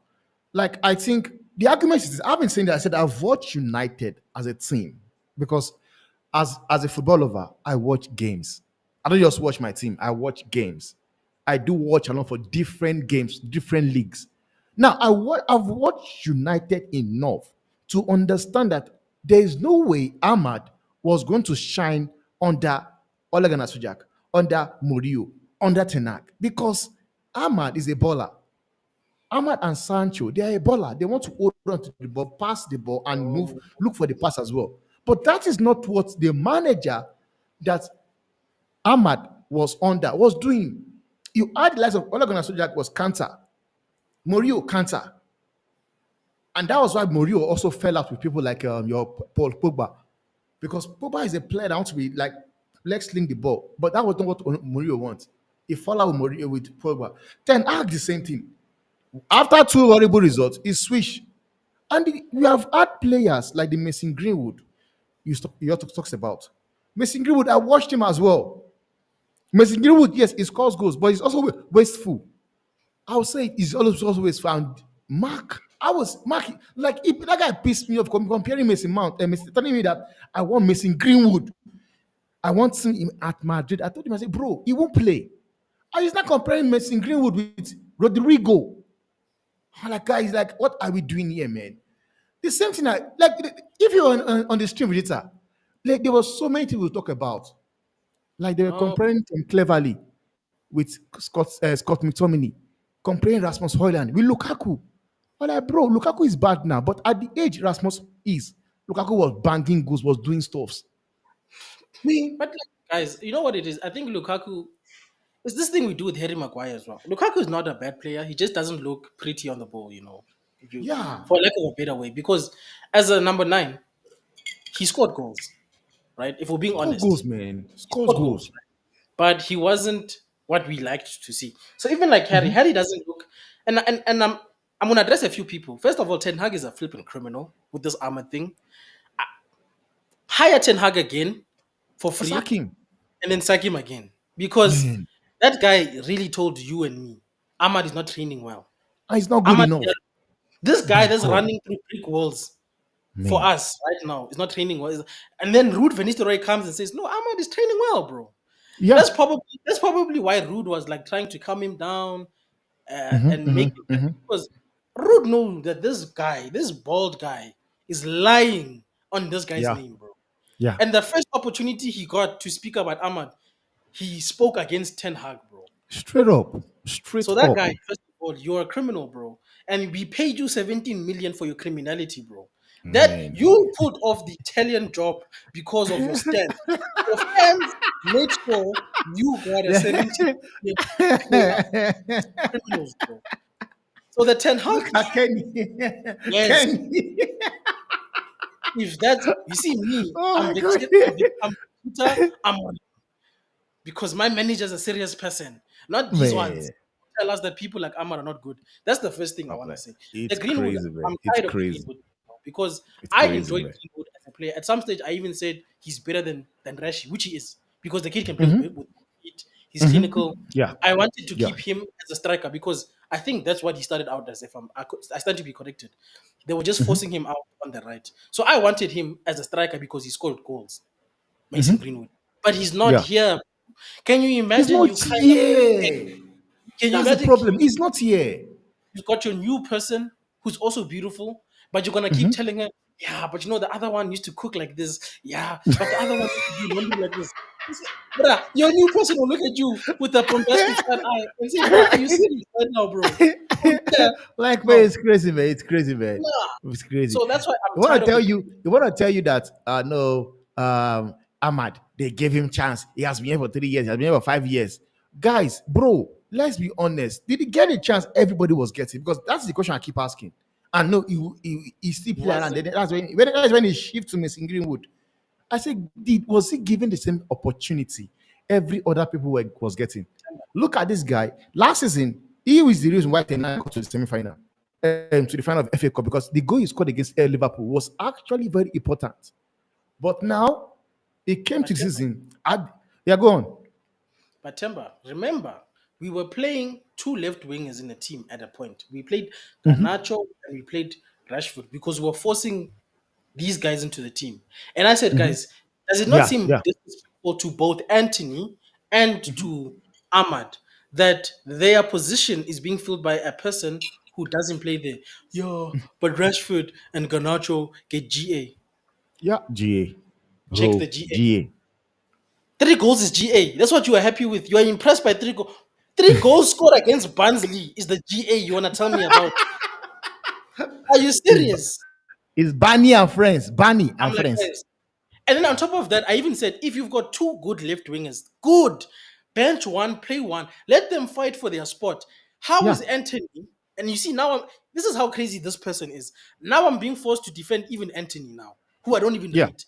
like I think the argument is this. I've been saying that I said I've watched United as a team because as a football lover, I watch games. I don't just watch my team, I watch games. I do watch along for different games, different leagues. Now, I've watched United enough to understand that there is no way Ahmad was going to shine under Ole Gunnar Solskjaer, under Mourinho, under Tenak, because Ahmad is a baller. Ahmad and Sancho, they are a baller. They want to hold on to the ball, pass the ball, and move, Oh, look for the pass as well. But that is not what the manager that Ahmad was under was doing. You had the likes of Ole Gunnar Solskjaer was cancer, Mourinho cancer, and that was why Mourinho also fell out with people like your Paul Pogba, because Pogba is a player that wants to be like let's sling the ball, but that was not what Mourinho wants. He fell out with Mourinho with Pogba. Then act the same thing. After two horrible results, he switched. And we have had players like the Mason Greenwood you talks about. Mason Greenwood, I watched him as well. Mason Greenwood, yes, he scores goals, but he's also wasteful. I would say he's also wasteful. And Mark, I was Mark, like if that guy pissed me off comparing Mason Mount and telling me that I want Mason Greenwood. I want him at Madrid. I told him, I said, bro, he won't play. And he's not comparing Mason Greenwood with Rodrigo. I'm like, guys, like, what are we doing here, man? The same thing, like if you're on the stream, Vegeta, like there was so many things we talk about. Like they were oh, comparing him cleverly with Scott McTominay, comparing Rasmus Højlund with Lukaku. I'm like, bro, Lukaku is bad now, but at the age Rasmus is, Lukaku was banging goals, was doing stuffs. Me, but like, guys, you know what it is? I think Lukaku. It's this thing we do with Harry Maguire as well. Lukaku is not a bad player. He just doesn't look pretty on the ball, if you, yeah, for lack of a better way. Because as a number 9, he scored goals, right? If we're being score honest, goals, man, he scores scored goals, goals. right? But he wasn't what we liked to see. So even like Harry doesn't look, and I'm gonna address a few people. First of all, Ten Hag is a flipping criminal with this armor thing. Hire Ten Hag again for Sack free him, and then sack him again because man. that guy really told you and me Ahmad is not training well. And it's not good Ahmad, enough. this guy My that's God, running through brick walls for man. us right now is not training well. And then Ruud Van Nistelrooy comes and says, "No, Ahmad is training well, bro." Yeah. That's probably why Ruud was like trying to calm him down and make him happy because Ruud knew that this guy, this bald guy, is lying on this guy's Yeah. name, bro. Yeah. And the first opportunity he got to speak about Ahmad, he spoke against Ten Hag, bro. Straight up. Straight So that up. guy, first of all, you're a criminal, bro. And we paid you 17 million for your criminality, bro. That Man. you put off the Italian job because of your stand. Your fans made sure you got a 17 million player. Criminals, bro. So the Ten Hag Look thing, at Kenny. yes. Kenny. If that you see me, Oh I'm my the God. I'm Vegeta, I'm on because my manager is a serious person, not these ones. Man. Tell us that people like Ahmad are not good. That's the first thing I I'm want to like, say. The it's Greenwood, crazy, man. I'm It's tired of the crazy. Greenwood because It's I crazy, enjoy man. Greenwood as a player. At some stage, I even said he's better than Rashi, which he is because the kid can play with feet. He's clinical. Yeah. I wanted to Yeah. keep him as a striker because I think that's what he started out as. If I stand to be corrected. They were just forcing him out on the right. So I wanted him as a striker because he scored goals. Mason Greenwood. But he's not Yeah. here. Can you He's imagine not you kind of here. can you That's the imagine problem. He's not here. you've got your new person who's also beautiful, but you're gonna keep telling her, yeah, but you know the other one used to cook like this, yeah, but the other one used to do laundry like this. You say, bruh, your new person will look at you with a bombastic side eye and say, bruh, are you serious right now, bro? Oh, yeah. Like, man, No, it's crazy, man. It's crazy, man. nah. It's crazy. So that's why I'm You want tired to of tell the you, you want to tell you that no, Ahmad, they gave him chance. He has been here for 3 years. He has been here for 5 years. Guys, bro, let's be honest. Did he get a chance everybody was getting? Because that's the question I keep asking. And no, he still he play around. wasn't. That's when he shift to Miss Greenwood. I said, was he given the same opportunity every other people was getting? Look at this guy. Last season, he was the reason why Ten Hag got to the semi-final, to the final of FA Cup because the goal he scored against Liverpool was actually very important. But now, it came to But the season. Yeah, go on. But Temba, remember, we were playing two left wingers in a team at a point. We played Garnacho and we played Rashford because we were forcing these guys into the team. And I said, guys, does it not Yeah, seem yeah, disrespectful to both Anthony and to Ahmad that their position is being filled by a person who doesn't play there? Yeah, but Rashford and Garnacho get GA. yeah. GA, Check bro, the GA. GA. 3 goals is GA. That's what you are happy with. You are impressed by 3 goals. 3 goals scored against Barnsley is the GA you want to tell me about. Are you Is serious? is Barney and friends? Barney I'm and like, friends. guys. And then on top of that, I even said, if you've got two good left wingers, good. Bench one, play one. Let them fight for their spot. How Yeah, is Anthony? And you see, now this is how crazy this person is. Now I'm being forced to defend even Anthony now, who I don't even yeah, rate.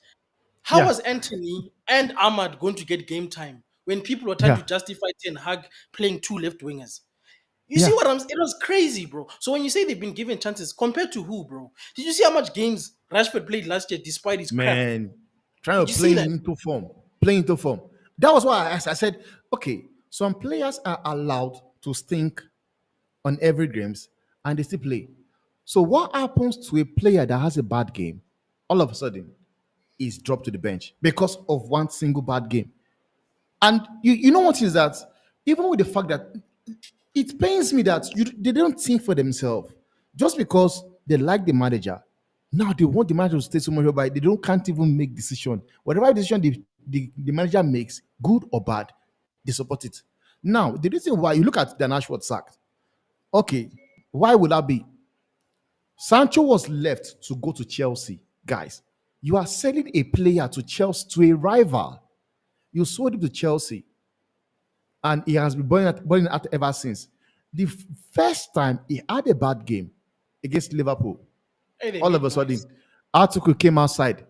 How yeah, was Anthony and Ahmad going to get game time when people were trying yeah, to justify Ten Hag playing two left wingers? You see yeah. what I'm? It was crazy, bro. So when you say they've been given chances, compared to who, bro? Did you see how much games Rashford played last year despite his crap? Man, trying Did to you see play that? into form, play into form. That was why I asked. I said, okay, some players are allowed to stink on every games and they still play. So what happens to a player that has a bad game? All of a sudden, is dropped to the bench because of one single bad game. And you know what is that? Even with the fact that it pains me that they don't think for themselves just because they like the manager. Now they want the manager to stay so much by they don't can't even make decision. Whatever decision the manager makes, good or bad, they support it. Now the reason why you look at Dan Ashworth sacked, okay, why would that be? Sancho was left to go to Chelsea, guys. You are selling a player to Chelsea to a rival. You sold him to Chelsea and he has been burning out ever since. The first time he had a bad game against Liverpool, Hey, they all of made a noise. sudden, article came outside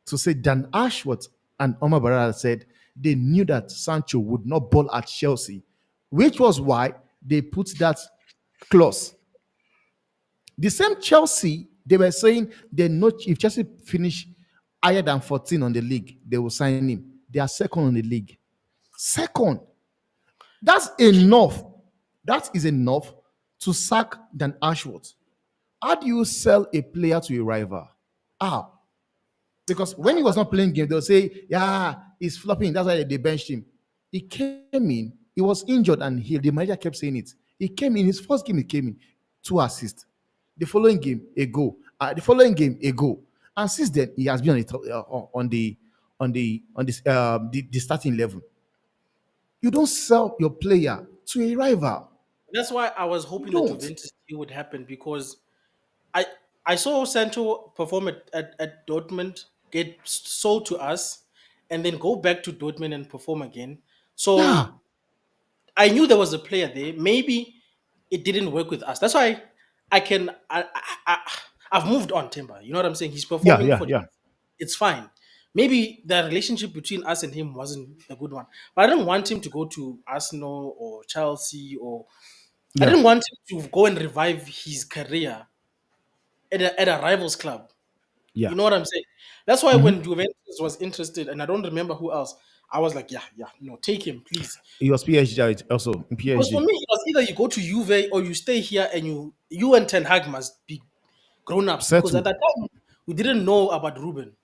to say Dan Ashworth and Omar Barada said they knew that Sancho would not ball at Chelsea which was why they put that clause. The same Chelsea, they were saying they know if Chelsea finish higher than 14 on the league, they will sign him. They are second on the league. Second. That's enough. That is enough to sack Dan Ashworth. How do you sell a player to a rival? How? Because when he was not playing game, they'll say, yeah, he's flopping. That's why they benched him. He came in, he was injured and healed. The manager kept saying it. He came in, his first game, he came in, 2 assists. The following game, a goal. The following game, a goal. And since then, he has been on the starting level. You don't sell your player to a rival. That's why I was You hoping that don't. Juventus deal would happen because I I saw Sancho perform at Dortmund, get sold to us, and then go back to Dortmund and perform again. Yeah. So I knew there was a player there. Maybe it didn't work with us. That's why I've moved on, Timber. You know what I'm saying? He's Yeah, performing yeah, for yeah, it's fine. Maybe the relationship between us and him wasn't a good one. But I didn't want him to go to Arsenal or Chelsea or I yeah. didn't want him to go and revive his career at a rivals club. Yeah. You know what I'm saying? That's why Mhm. when Juventus was interested, and I don't remember who else, I was like, yeah, yeah, no, take him, please. He was PSG also in Because for PSG. me, it was either you go to Juve or you stay here and you and Ten Hag must be grown ups because at Settled. that time we didn't know about Ruben.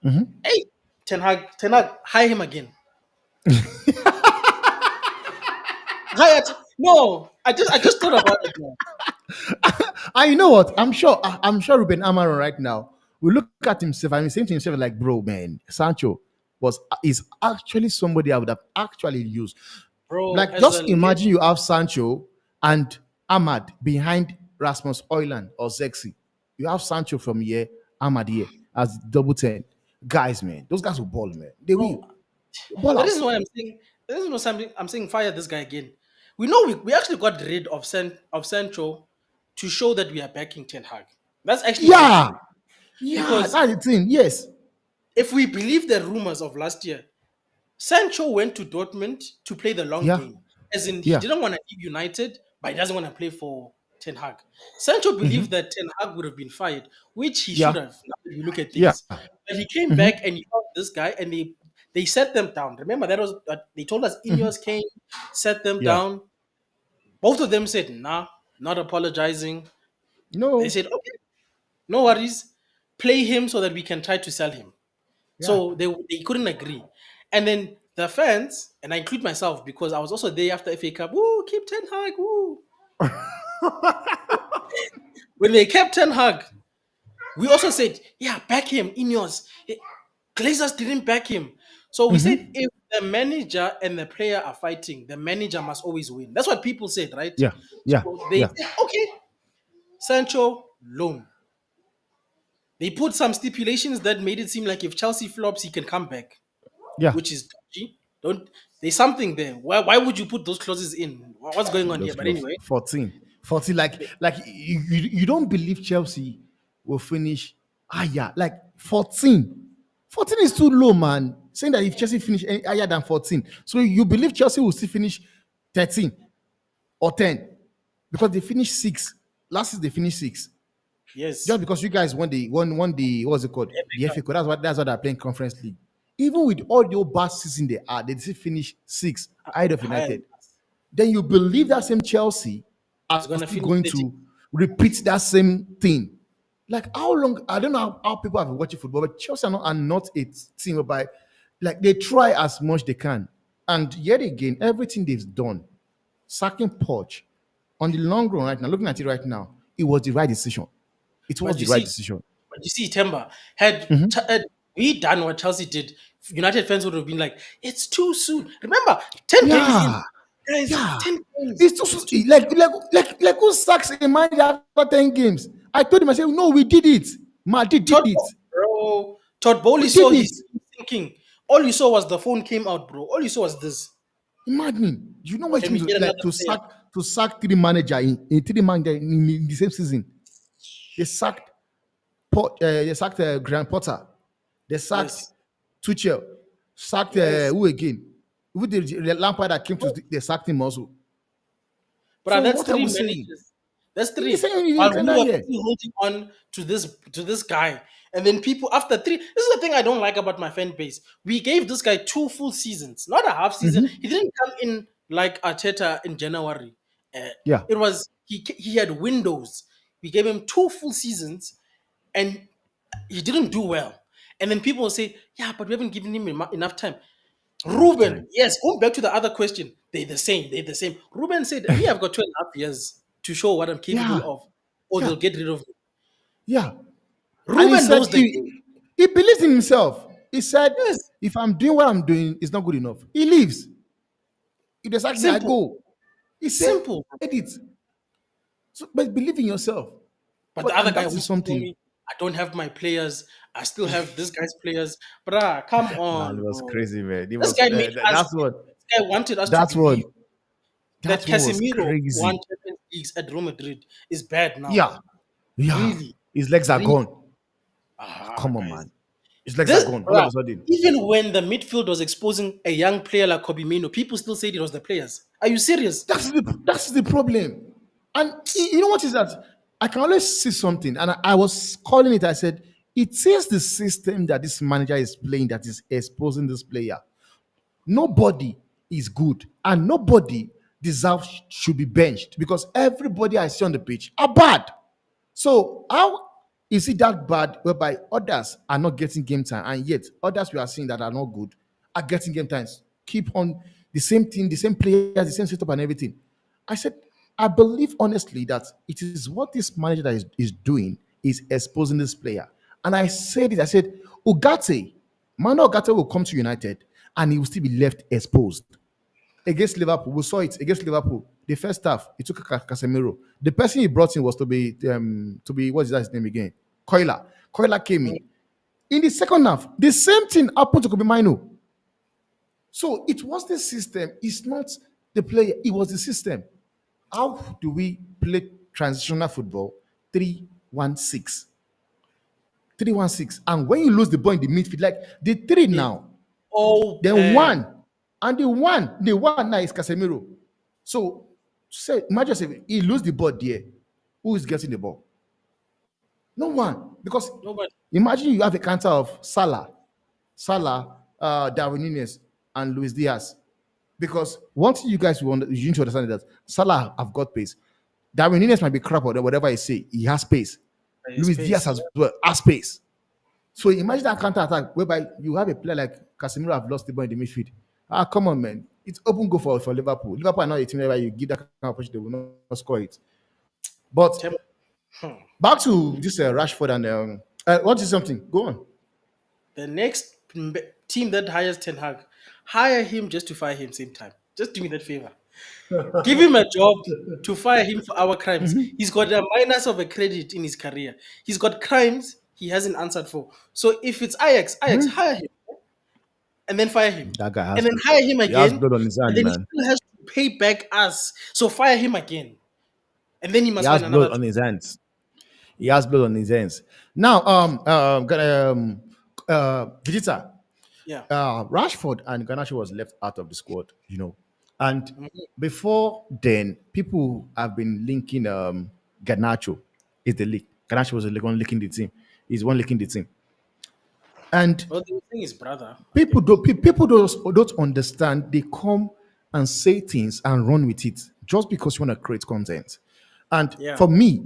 Hey, Ten Hag, hire him again. No, I just thought about it now. And you know what? I'm sure Ruben Amaro right now will look at himself and he's saying to himself like, bro, man, Sancho is actually somebody I would have actually used. Bro, Like, as a just legend, imagine you have Sancho and Ahmad behind Rasmus Oyland or Zexi. You have Sancho from here, Ahmad here as double 10. Guys, man, those guys will ball, man. They bro, will. Ball the reason out. why I'm saying the reason why I'm saying fire this guy again. We know we actually got rid of Sancho to show that we are backing Ten Hag. That's actually what we Yeah. did. Yeah, Because that's the thing. Yes. if we believe the rumors of last year, Sancho went to Dortmund to play the long Yeah. game. As in, he Yeah. didn't want to leave United, but he doesn't want to play for Ten Hag. Sancho believed that Ten Hag would have been fired, which he should Yeah. have. Now that you look at Yeah. things, but he came back and he found this guy, and they set them down. Remember that was they told us Ineos came, set them Yeah. down. Both of them said, "Nah, not apologizing." They No. said, "Okay, no worries, play him so that we can try to sell him." Yeah. So they couldn't agree. And then the fans, and I include myself because I was also there after FA Cup. Woo, keep Ten Hag. Woo. When they kept Ten Hag, we also said, yeah, back him, Ineos. Glazers didn't back him. So we said if the manager and the player are fighting, the manager must always win. That's what people said, right? Yeah. Yeah. So they Yeah. said, okay, Sancho, loan. They put some stipulations that made it seem like if Chelsea flops, he can come back, Yeah. which is dodgy. Don't there's something there. Why would you put those clauses in? What's going on here? Those But close. anyway, 14. 14. Like you don't believe Chelsea will finish higher. Like 14. 14 is too low, man. Saying that if Chelsea finish higher than 14. So you believe Chelsea will still finish 13 or 10. Because they finished six. Last season they finished six. yes, Just because you guys won the what's it called? FA The Cup, FA Cup. That's why they're playing conference league. Even with all the bad season they are, they still finish six ahead of higher United. than us. Then you believe that same Chelsea are It's gonna still finish going 30. to repeat that same thing. Like how long? I don't know how people have been watching football, but Chelsea are not a team whereby like they try as much they can. And yet again, everything they've done, sacking Poch on the long run right now, looking at it right now, it was the right decision. It was But the you right see, decision. Temba had we done what Chelsea did, United fans would have been like, "It's too soon." Remember, 10 games in, Yeah, guys. yeah. 10 games. It's It's just too. like who sacks a manager after 10 games? I told him, I said, no, we did it. Madrid did Todd, it. bro. Todd Bowley We saw did it. his thinking. All you saw was the phone came out, bro. All you saw was this. Imagine. You know what it Okay, we means to, get like another to player. sack three manager in three manager in the same season. They sacked Graham Potter. They sacked Yes, Tuchel. Sacked yes. who again? Who the Lampard that came to they sacked him also. But So that's what are three we saying? managers. That's You three. saying you While can we were hear? busy holding on to this guy, and then people after three. This is the thing I don't like about my fan base. We gave this guy two full seasons, not a half season. He didn't come in like Arteta in January. Uh, Yeah, it was he had windows. We gave him two full seasons, and he didn't do well. And then people will say, "Yeah, but we haven't given him enough time." enough Ruben, time. yes, going back to the other question, they're the same. They're the same. Ruben said, Me, I've got 2.5 years to show what I'm capable Yeah, of, or yeah, they'll get rid of me. yeah. And he Ruben said knows the game. he believes in himself. He said, Yes, if I'm doing what I'm doing, it's not good enough. He leaves. If they sack me, I simple. go. He said Simple. it. So, but believe in yourself. But the But other and guy that is wants to tell something. me, I don't have my players. I still have this guy's players. Bruh, come Man, on, it was bro. crazy, man. It This was guy made us, that's what this guy wanted us to that's what believe that that's what was Casemiro won crazy. Champions Leagues at Real Madrid is bad now. Yeah, yeah. Really? His legs are Really? gone. Ah, Come on, guys. man. His legs are This, gone all of bruh, a sudden. even when the midfield was exposing a young player like Kobbie Mainoo, people still said it was the players. Are you serious? That's the problem. And you know what is that? I can always see something, and I was calling it. I said, it is the system that this manager is playing that is exposing this player. Nobody is good, and nobody deserves should be benched because everybody I see on the pitch are bad. So how is it that bad whereby others are not getting game time and yet others we are seeing that are not good are getting game times? Keep on the same thing, the same players, the same setup and everything. I said, I believe honestly that it is what this manager that is doing is exposing this player. And I said it, I said, Ugarte, Manuel Ugarte will come to United and he will still be left exposed against Liverpool. We saw it against Liverpool. The first half, he took Casemiro. The person he brought in was to be what's that his name again? Koila. Koila came in the second half. The same thing happened to Kobbie Mainoo. So it was the system. It's not the player. It was the system. How do we play transitional football? 3-1-6. 3-1-6. And when you lose the ball in the midfield, like the three It's now, then open. one, and the one now is Casemiro. So say, imagine if he lose the ball there, who is getting the ball? No one, because Nobody. imagine you have a counter of Darwin Nunes, and Luis Diaz. Because one thing you guys you need to understand is that Salah have got pace. Darwin Nunes might be crap or whatever I say, he has pace. There is Luis Diaz space. as well has pace. So imagine that counter attack whereby you have a player like Casemiro have lost the ball in the midfield. Ah, come on, man. It's open goal for Liverpool. Liverpool are not a team where you give that kind of push, they will not score it. But Tem- Hmm. back to this Rashford and what is something? Go on. The next team that hires Ten Hag, hire him just to fire him same time. Just do me that favor. Give him a job to fire him for our crimes. He's got a minus of a credit in his career. He's got crimes he hasn't answered for. So if it's Ajax, hire him and then fire him. That guy And has then hire him he has again. blood on his And hand, then he man. still has to pay back us. So fire him again. And then he He must has find blood another on job. his hands. He has blood on his hands. Now, Vegeta, Yeah. Rashford and Garnacho was left out of the squad, and Mhm. before then, people have been linking Garnacho is the leak. Garnacho was the one linking the team. He's one linking the team, and Well, the thing is, brother, I people think. don't understand. They come and say things and run with it just because you want to create content. And Yeah. for me,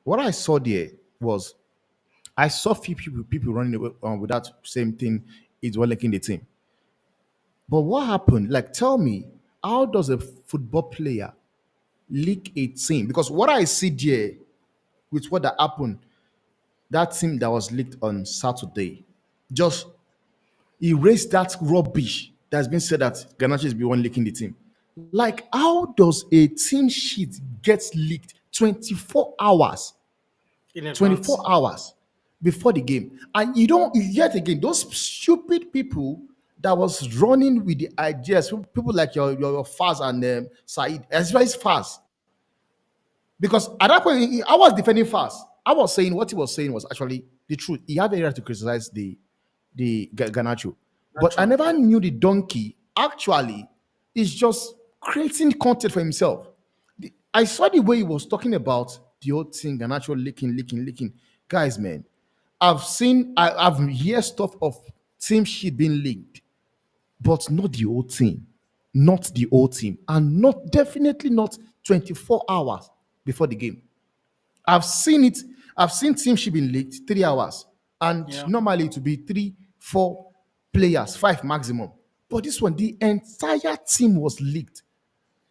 what I saw there was I saw few people running away with that same thing is what linking the team. But what happened? Like, tell me, how does a football player leak a team? Because what I see there with what that happened, that team that was leaked on Saturday, just erase that rubbish that's been said that Ganache is the one leaking the team. Like, how does a team sheet get leaked 24 hours? In 24 advance. hours before the game. And you don't, yet again, those stupid people that was running with the ideas, people like your Faz and Said, as well as Faz. Because at that point, I was defending Faz. I was saying what he was saying was actually the truth. He had the right to criticize the Ganacho. But I Natural. never Yeah. knew the donkey actually is just creating content for himself. I saw the way he was talking about the whole thing and actually leaking. Guys, man, I've heard stuff of team shit being leaked, but not the whole team, not the whole team, and not definitely not 24 hours before the game. I've seen it. I've seen team shit being leaked 3 hours, and Yeah. normally it would be three, four players, five maximum. But this one, the entire team was leaked.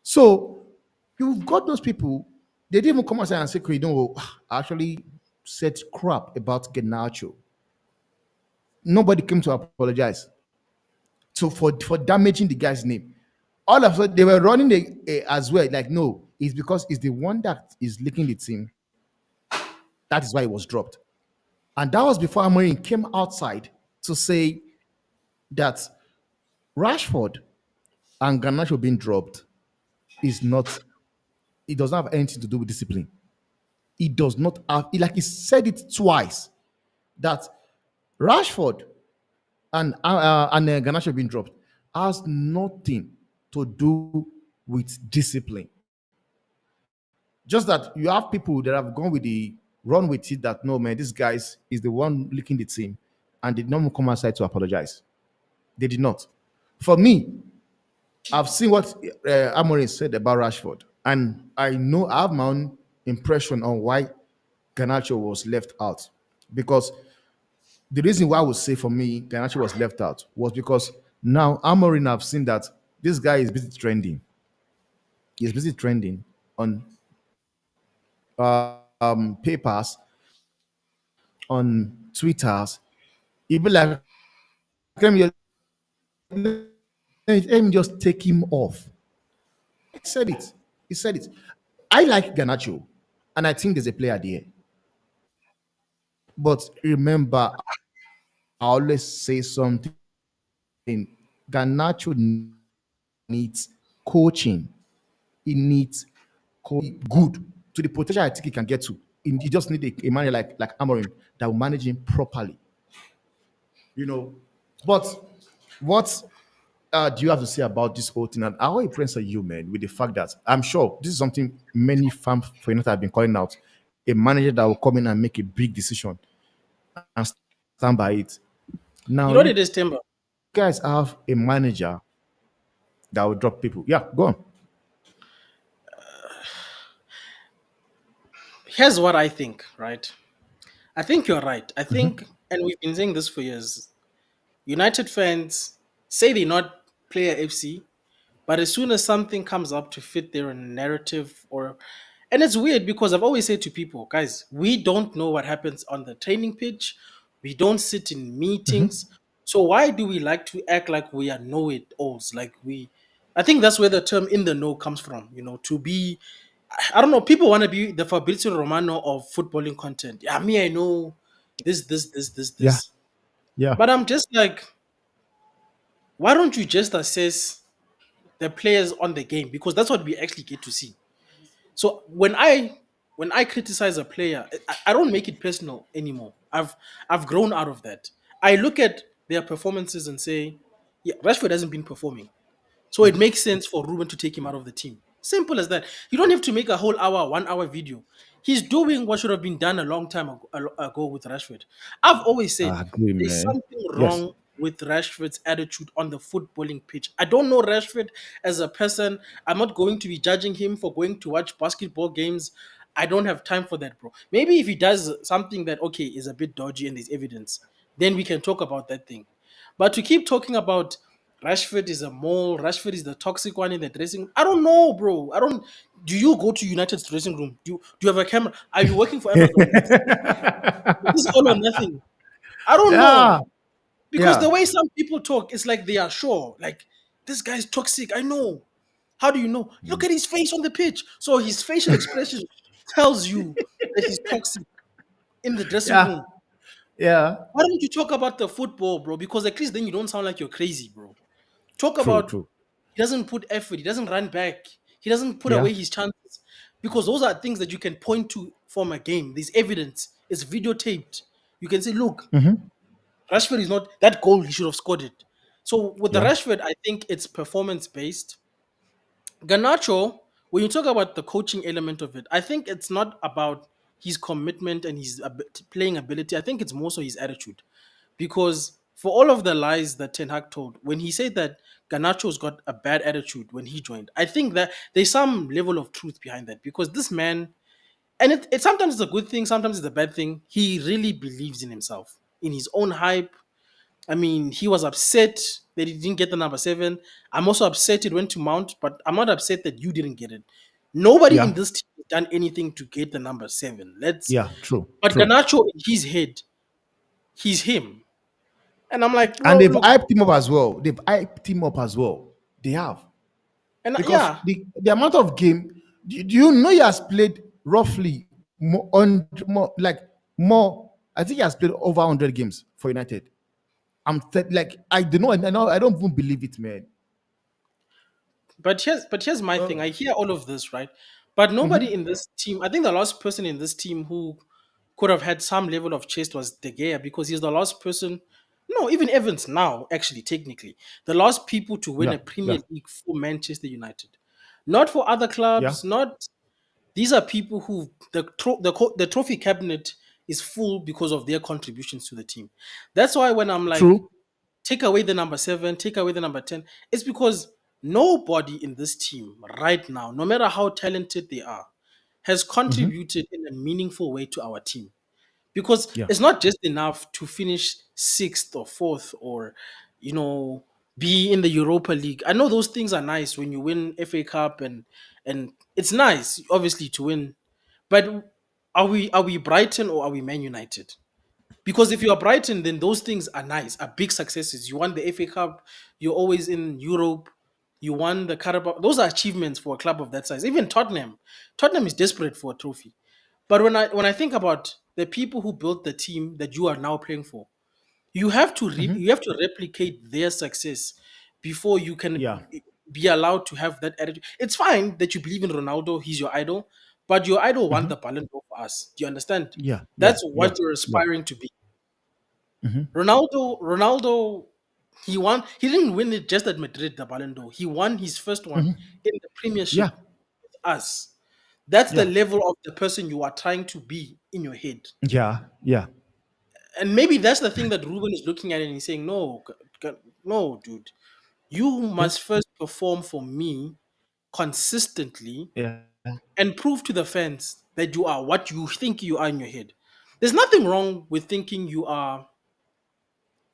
So you've got those people, they didn't even come outside and say, "Okay, you know, I actually said crap about Ganacho." Nobody came to apologize. So for damaging the guy's name. All of a sudden, they were running as well. Like, no, it's because it's the one that is leaking the team. That is why it was dropped. And that was before Amorim came outside to say that Rashford and Garnacho being dropped is not, it does not have anything to do with discipline. It does not have, like he said it twice, that Rashford and Garnacho being dropped has nothing to do with discipline. Just that you have people that have gone with the run with it that no man, this guy is the one leaking the team, and did not come outside to apologize. They did not. For me, I've seen what Amorim said about Rashford, and I know I have my own impression on why Garnacho was left out. Because the reason why I would say for me Garnacho was left out was because now Amorim have seen that this guy is busy trending. He's busy trending on papers, on Twitters. He'd be like, let me just take him off. He said it. He said it. I like Ganacho, and I think there's a player there. But remember, I always say something. Ganacho needs coaching. He needs good to the potential I think he can get to. He just need a manager like Amorim that will manage him properly. You know. But what do you have to say about this whole thing? And how impressed are you, man, with the fact that I'm sure this is something many fans for United have been calling out, a manager that will come in and make a big decision and stand by it. Now you You know what it is, Timber? guys have a manager that will drop people. Yeah, go on. Here's what I think, right? I think you're right. I think, and we've been saying this for years, United fans say they're not player FC, but as soon as something comes up to fit their narrative, or and it's weird because I've always said to people, guys, we don't know what happens on the training pitch. We don't sit in meetings. So why do we like to act like we are know-it-alls? Like we I think that's where the term in the know comes from, to be I don't know, people want to be the Fabrizio Romano of footballing content. Yeah, me, I know Yeah, this. yeah. But I'm just like, why don't you just assess the players on the game? Because that's what we actually get to see. So when I criticize a player, I don't make it personal anymore. I've grown out of that. I look at their performances and say, yeah, Rashford hasn't been performing. So it makes sense for Ruben to take him out of the team. Simple as that. You don't have to make a whole hour, 1 hour video. He's doing what should have been done a long time ago with Rashford. I've always said I agree, there's man. something Yes. wrong with Rashford's attitude on the footballing pitch. I don't know Rashford as a person. I'm not going to be judging him for going to watch basketball games. I don't have time for that, bro. Maybe if he does something that, okay, is a bit dodgy and there's evidence, then we can talk about that thing. But to keep talking about Rashford is a mole, Rashford is the toxic one in the dressing room. I don't know, bro. I don't. Do you go to United's dressing room? Do you have a camera? Are you working for Amazon? This is all or nothing. I don't Yeah, know. Because the yeah. way some people talk, it's like they are sure. Like, this guy's toxic. I know. How do you know? Look at his face on the pitch. So his facial expression tells you that he's toxic in the dressing Yeah, room. yeah. Why don't you talk about the football, bro? Because at least then you don't sound like you're crazy, bro. Talk True, about true. he doesn't put effort, he doesn't run back, he doesn't put Yeah. away his chances. Because those are things that you can point to from a game. There's evidence, it's videotaped. You can say, look, Rashford is not that goal, he should have scored it. So with the Yeah. Rashford, I think it's performance based. Garnacho, when you talk about the coaching element of it, I think it's not about his commitment and his playing ability. I think it's more so his attitude. Because for all of the lies that Ten Hag told, when he said that Ganacho's got a bad attitude when he joined, I think that there's some level of truth behind that. Because this man, and it sometimes it's a good thing, sometimes it's a bad thing. He really believes in himself, in his own hype. I mean, he was upset that he didn't get the number 7. I'm also upset it went to Mount, but I'm not upset that you didn't get it. Nobody in Yeah, this team has done anything to get the number 7. yeah, true, But true. Ganacho in his head, he's him. And I'm like, And bro, they've look, hyped him up as well. They've hyped him up as well. They have. and Because yeah, the amount of game, do you know he has played roughly more like more? I think he has played over 100 games for United. Like I don't know, I don't even believe it, man. but here's my thing. Uh, I hear all of this, right? But nobody mhm. in this team, I think the last person in this team who could have had some level of chest was De Gea because he's the last person. No, even Evans now, actually, technically, the last people to win Yeah, a Premier yeah, League for Manchester United, not for other yeah. clubs. Not these are people who the trophy cabinet is full because of their contributions to the team. That's why when I'm like, True. take away the number 7, take away the number 10, it's because nobody in this team right now, no matter how talented they are, has Hmm. contributed in a meaningful way to our team. Because Yeah. it's not just enough to finish sixth or fourth or, you know, be in the Europa League. I know those things are nice when you win FA Cup and it's nice, obviously, to win. But are we Brighton or are we Man United? Because if you are Brighton, then those things are nice, are big successes. You won the FA Cup, you're always in Europe, you won the Carabao. Those are achievements for a club of that size. Even Tottenham is desperate for a trophy. But when I think about the people who built the team that you are now playing for, you have to replicate their success before you can Yeah. be allowed to have that attitude. It's fine that you believe in Ronaldo, he's your idol, but your idol won Hmm. the Ballon d'Or for us. Do you understand? Yeah. Yeah. That's Yeah. what you're Yeah. aspiring to be. Hmm. Ronaldo, he won. He didn't win it just at Madrid, the Ballon d'Or. He won his first one in the Yeah. Premiership with us. That's the Yeah. level of the person you are trying to be in your head. Yeah. Yeah. And maybe that's the thing that Ruben is looking at and he's saying, no, no, dude, you Yeah. must first perform for me consistently Yeah. and prove to the fans that you are what you think you are in your head. There's nothing wrong with thinking you are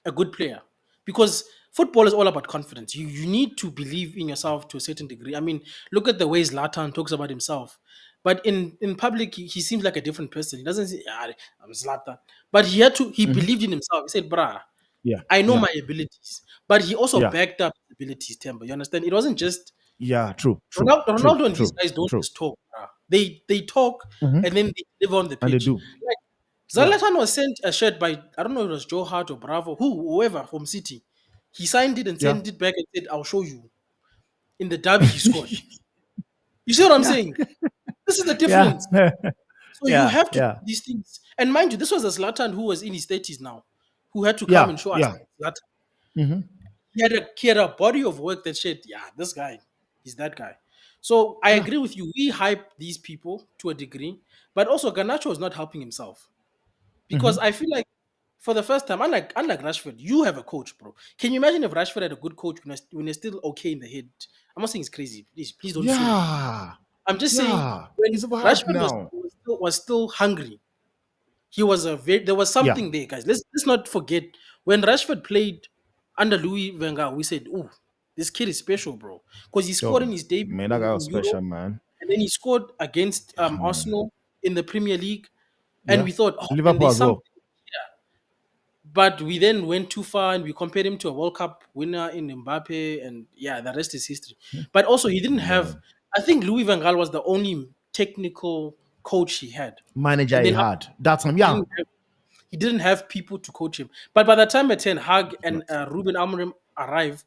a good player because football is all about confidence. You need to believe in yourself to a certain degree. I mean, look at the way Zlatan talks about himself. But in public, he seems like a different person. He doesn't say, "Ah, I'm Zlatan." But he Hmm. believed in himself. He said, "Brah, Yeah. I know Yeah. my abilities." But he also Yeah. backed up his abilities, Temba. You understand? It wasn't just Yeah. True. True. True. Ronaldo and these True. guys don't True. just talk. They talk Hmm. and then they deliver on the And they pitch. do. Like Yeah. Zlatan was sent a shirt by I don't know if it was Joe Hart or Bravo, whoever from City. He signed it and Yeah. sent it back and said, "I'll show you." In the derby, he scored. You see what I'm Yeah. saying? This is the Yeah. difference. So you Yeah. have to do Yeah. these things. And mind you, this was a Zlatan who was in his 30s now, who had to come Yeah. and show us Yeah. Zlatan. Hmm. He had a body of work that said, yeah, this guy, he's that guy. So I Yeah. agree with you. We hype these people to a degree, but also Garnacho is not helping himself because Hmm. I feel like for the first time, unlike Rashford, you have a coach, bro. Can you imagine if Rashford had a good coach when he's still okay in the head? I'm not saying it's crazy. Please don't sue me. Yeah. I'm just saying Yeah. when He's overhyped Rashford now. was still hungry, there was Yeah. something there, guys. Let's not forget when Rashford played under Louis Van Gaal, we said, "Oh, this kid is special, bro," because he scored Yo, in his debut man, that guy in, was in Europe, special, man. and then he scored against Yeah, man. Arsenal in the Premier League, and Yeah. we thought, "Oh man, Liverpool there's as something." well. But we then went too far and we compared him to a World Cup winner in Mbappe, and yeah, the rest is history. But also, he didn't have. Man. I think Louis Van Gaal was the only technical coach he had, Manager and he then had. That time, he yeah. didn't have people to coach him. But by the time Ten Hag It's and not. Ruben Amorim arrive,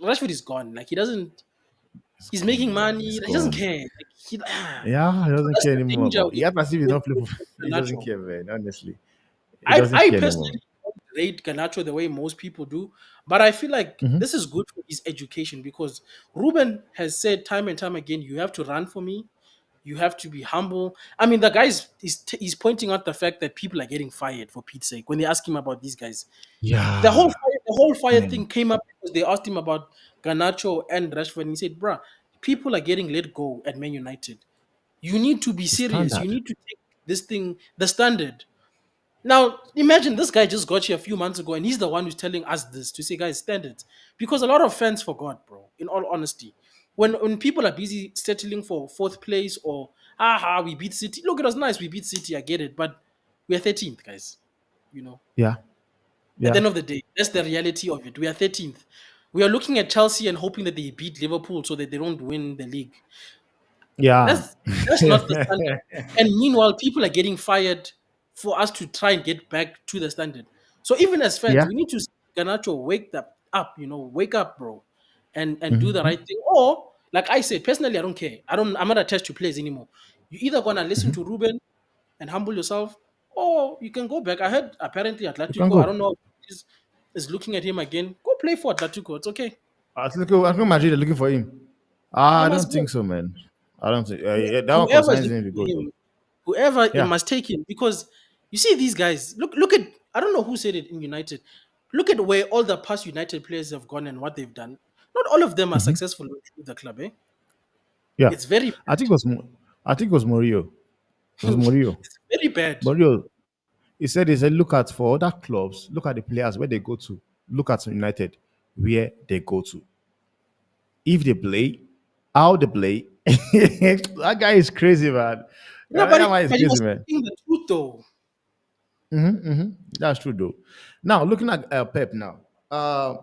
Rashford is gone. Like he doesn't. It's He's gone, making man. money. It's Like, he doesn't gone. care. Yeah, he So doesn't that's care the anymore. danger But he with has as if he's with, not playing with, for. with He doesn't Garnacho. care, man. Honestly, he I doesn't I care personally anymore. rate Ganacho the way most people do, but I feel like Hmm. this is good for his education because Ruben has said time and time again, you have to run for me. You have to be humble. I mean, the guy's he's pointing out the fact that people are getting fired for Pete's sake when they ask him about these guys. Yeah, The whole fire man. thing came up because they asked him about Garnacho and Rashford, and he said, "Bruh, people are getting let go at Man United. You need to be The serious. You standard. need to take this thing the standard." Now, imagine this guy just got here a few months ago, and he's the one who's telling us this to say, "Guys, standards." Because a lot of fans forgot, bro. In all honesty, when people are busy settling for fourth place or we beat City. Look, it was nice we beat City. I get it, but we are 13th, guys. You know. Yeah, At the yeah, end of the day, that's the reality of it. We are 13th. We are looking at Chelsea and hoping that they beat Liverpool so that they don't win the league. yeah. That's not the standard. And meanwhile, people are getting fired for us to try and get back to the standard. So even as fans, Yeah. we need to say, Ganacho, wake up, bro, and do the Hmm. right thing. Or like I said, personally, I don't care. I'm not attached to players anymore. You either gonna listen Hmm. to Ruben and humble yourself, or you can go back. I heard apparently You can Atletico, I go. don't know, is looking at him again. Go play for Atletico. It's okay. I think Madrid are looking for him. You I don't must think go. so, man. I don't think yeah, that one Whoever is concerns looking him to for go though. him, whoever it Yeah. must take him because you see these guys. Look at I don't know who said it in United. Look at where all the past United players have gone and what they've done. Not all of them are Hmm. successful with the club. Eh? Yeah. It's very I think it was I think it was Mourinho. It was bad. Mourinho. It's very bad. Mourinho. He said look at for other clubs, look at the players where they go to. Look at United where they go to. If they play, how they play. That guy is crazy, man. No, That man is but he crazy, was man. speaking the truth though. That's true, though. Now, looking at Pep now,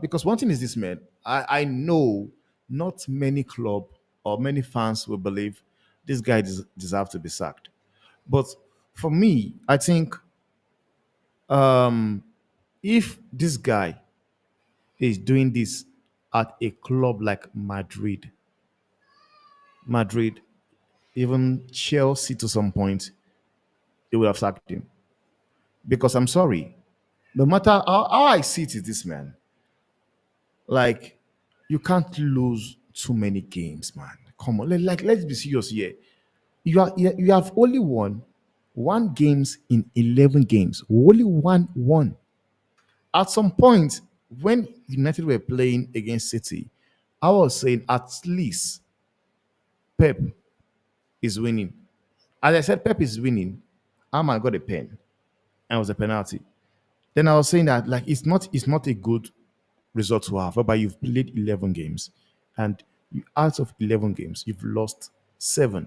because one thing is this, man. I know not many club or many fans will believe this guy deserves to be sacked. But for me, I think if this guy is doing this at a club like Madrid, even Chelsea to some point, they would have sacked him. Because I'm sorry, no matter how I see it is this, man. Like, you can't lose too many games, man. Come on, let's be serious here. You have only won one games in 11 games. Only one. At some point, when United were playing against City, I was saying at least Pep is winning. As I said, Pep is winning. Ahmad got a pen, and it was a penalty. Then I was saying that like it's not a good result to have, whereby you've played 11 games and out of 11 games, you've lost seven.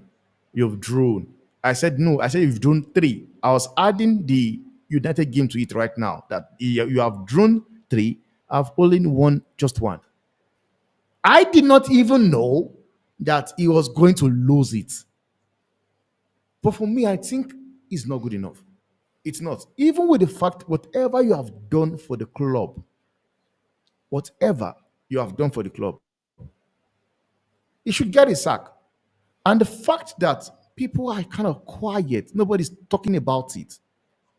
You've drawn. I said no. I said you've drawn three. I was adding the United game to it right now that you have drawn three. I've only won just one. I did not even know that he was going to lose it. But for me, I think it's not good enough. It's not. Even with the fact, whatever you have done for the club, whatever you have done for the club, he should get a sack. And the fact that people are kind of quiet, nobody's talking about it.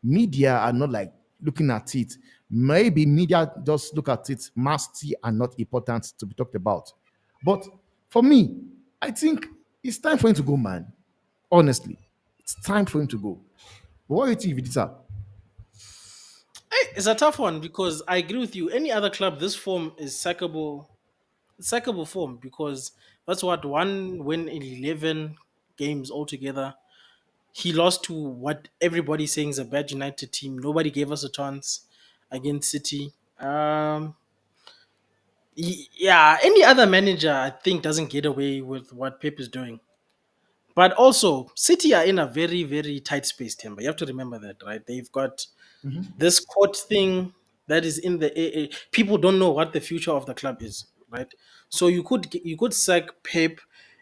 Media are not like looking at it. Maybe media just look at it, masty and not important to be talked about. But for me, I think it's time for him to go, man. Honestly, it's time for him to go. But what do you think, Vidita? It's a tough one because I agree with you. Any other club, this form is sackable form because that's what one win in 11 games altogether. He lost to what everybody's saying is a bad United team. Nobody gave us a chance against City. Yeah, any other manager I think doesn't get away with what Pep is doing. But also, City are in a very, very tight space, Timber. You have to remember that, right? They've got this court thing that is in the AA. People don't know what the future of the club is, right? So you could sack Pep,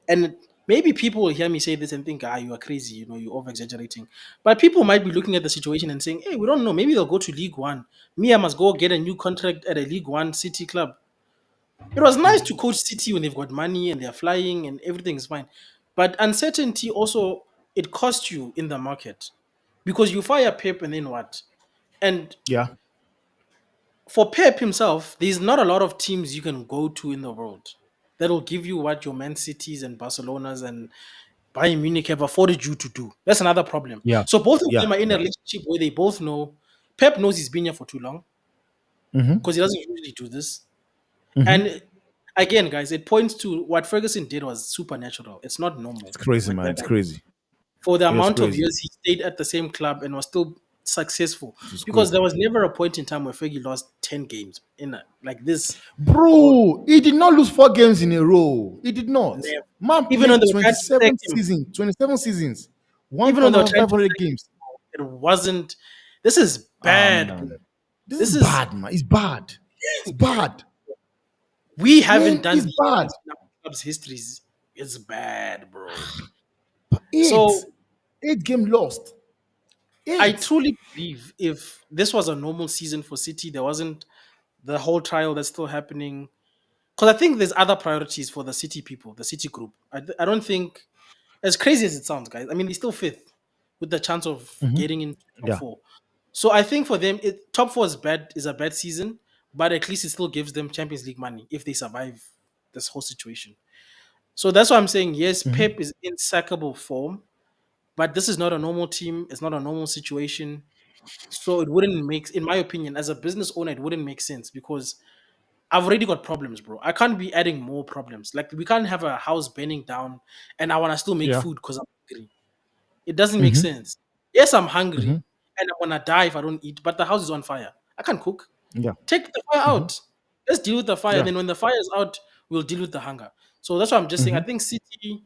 and maybe people will hear me say this and think, you are crazy, you're over exaggerating. But people might be looking at the situation and saying, hey, we don't know. Maybe they'll go to League One. Me, I must go get a new contract at a League One City club. It was nice to coach City when they've got money and they're flying and everything's fine. But uncertainty also it costs you in the market because you fire Pep and then what? And Yeah. for Pep himself, there's not a lot of teams you can go to in the world that'll give you what your Man Cities and Barcelonas and Bayern Munich have afforded you to do. That's another problem. Yeah, So both of yeah, them are in a yeah. relationship where they both know Pep knows he's been here for too long Mm-hmm. because he doesn't usually do this. Mm-hmm. And again, guys, it points to what Ferguson did was supernatural. It's not It's normal crazy, with man. that It's guy. crazy. For the It's amount of crazy. years he stayed at the same club and was still successful, It's because crazy. there was never a point in time where Fergie lost 10 games in a, like this. For Bro, he did not lose 4 games in a row. He did not. never. Man Even when played they were trying to sack him, 27 seasons, won even when they were over trying to 500 sack him, games. it wasn't. This is Ah, bad, bro. man. This is This is bad, man. It's bad. It's bad. we haven't Man, done it's these bad. things in our club's histories. It's bad, bro. Eight. So 8 game lost. I Eight. truly believe if this was a normal season for City, there wasn't the whole trial that's still happening. Because I think there's other priorities for the City people, the City group. I don't think, as crazy as it sounds, guys. I mean, he's still fifth with the chance of Mhm. getting into top Yeah. four. So I think for them, top four is a bad season, but at least it still gives them Champions League money if they survive this whole situation. So that's why I'm saying yes, Mhm. Pep is in sackable form, but this is not a normal team. It's not a normal situation. So it wouldn't make, in my opinion, as a business owner, it wouldn't make sense because I've already got problems, bro. I can't be adding more problems. Like we can't have a house burning down and I want to still make Yeah. food because I'm hungry. It doesn't make Mhm. sense. Yes, I'm Mhm. hungry and I'm gonna die if I don't eat, but the house is on fire. I can't cook. Yeah. Take the fire Mhm. out. Let's deal with the fire. And Yeah. then when the fire is out, we'll deal with the hunger. So that's what I'm just saying. I Mhm. think City,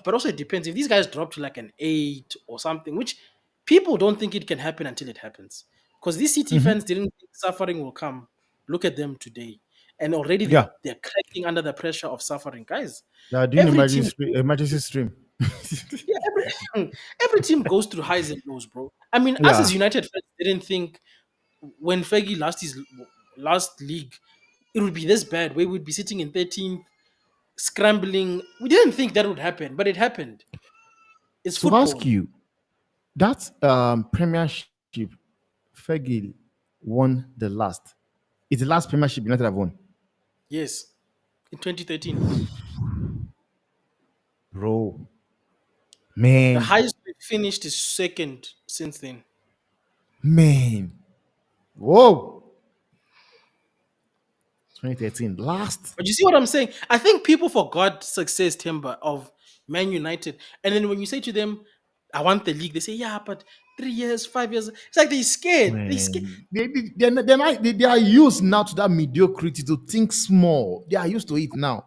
but also it depends. If these guys drop to like an 8 or something, which people don't think it can happen until it happens. Because these City Mhm. fans didn't think suffering will come. Look at them today. And already Yeah. they're cracking under the pressure of suffering. Guys, They are doing every team emergency stream. yeah, every team goes through highs and lows, bro. I mean, us as Yeah. United fans didn't think when Fergie lost his last league, it would be this bad. We would be sitting in 13th, scrambling. We didn't think that would happen, but it happened. It's To ask football. you, that Premiership Fergie won the last. It's the last Premiership United have won. Yes, in 2013. Bro, The man, highest we finished is second since then. man. Whoa. 2013, last. But you see what I'm saying? I think people forgot success timber of Man United. And then when you say to them, I want the league, they say, yeah, but 3 years, 5 years. It's like they're scared. They're scared. Man, they are used now to that mediocrity to think small. They are used to it now,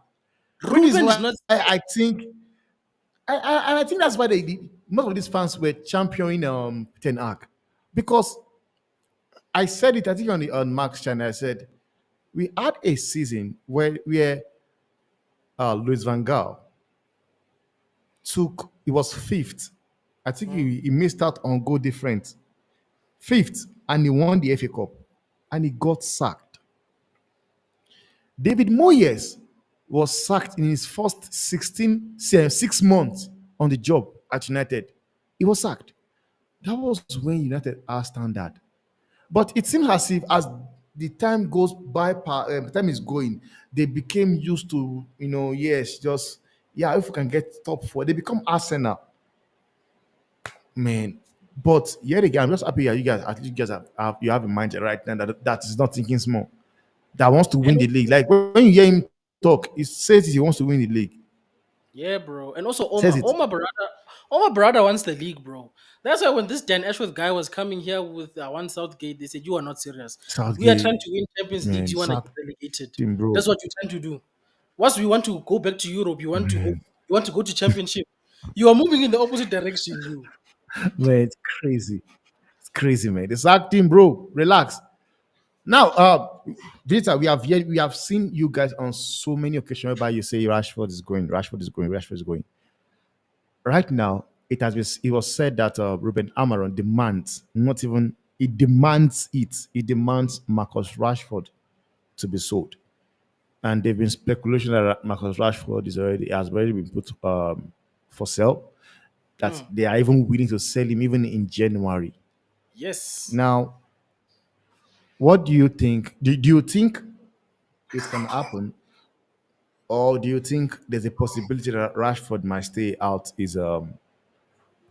which is Ruben is why not I think, and I think that's why most of these fans were championing Ten Hag, because I said it. I think on Mark's channel, I said we had a season where Louis Van Gaal he was fifth. I think Mm, he missed out on goal difference. Fifth, and he won the FA Cup, and he got sacked. David Moyes was sacked in his first 6 months on the job at United. He was sacked. That was when United are standard. But it seems as if as the time goes by, time is going, they became used to, yes, just, yeah, if we can get top four, they become Arsenal, man. But yet again, I'm just happy that you guys, at least you guys you have a mindset right now that is not thinking small, that wants to win and the league. Like when you hear him talk, he says he wants to win the league. yeah, bro. And also Says Omar. it. Omar Barada wants the league, bro. That's why when this Dan Ashworth guy was coming here with one Southgate, they said, you are not serious. We are trying Southgate, to win Champions Leagues. man, You want to get sack relegated. him, bro. That's what you're trying to do. Once we want to go back to Europe, Man, you want to go to championship. You are moving in the opposite direction, you. man, it's crazy. It's crazy, man. The sack team, bro. Relax. Now, Vita, we have seen you guys on so many occasions whereby you say Rashford is going, Rashford is going, Rashford is going. Right now, it was said that Ruben Amaron demands, not even it demands it. It demands Marcus Rashford to be sold. And there've been speculation that Marcus Rashford has already been put for sale. That Hmm. they are even willing to sell him even in January. Yes. Now, What do you think? Do you think it can happen, or do you think there's a possibility that Rashford might stay out his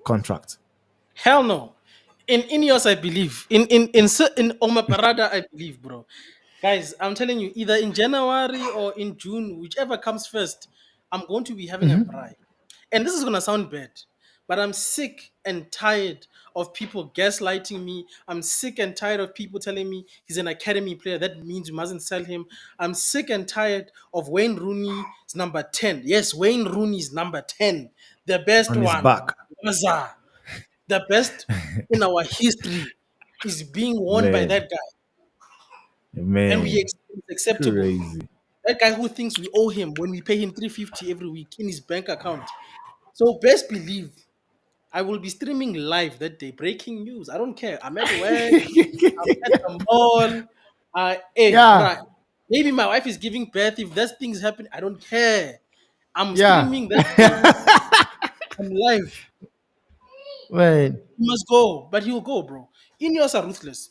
contract? Hell no. In Ineos, I believe. In Oma Parada, I believe, bro. Guys, I'm telling you, either in January or in June, whichever comes first, I'm going to be having a braai. And this is gonna sound bad, but I'm sick and tired of people gaslighting me. I'm sick and tired of people telling me he's an academy player. That means we mustn't sell him. I'm sick and tired of Wayne Rooney's number 10. Yes, Wayne Rooney's number 10. The best On his one. back, Waza. The best in our history is being worn by man, that guy. And man, it's acceptable. crazy. That guy who thinks we owe him when we pay him 350 every week in his bank account. So best believe I will be streaming live that day. Breaking news. I don't care. I'm at work. I'm at the mall. Hey, Yeah, bruh. Maybe my wife is giving birth. If that thing's happening, I don't care. I'm yeah, streaming that day. I'm live. man. He must go, but he'll go, bro. Ineos are ruthless.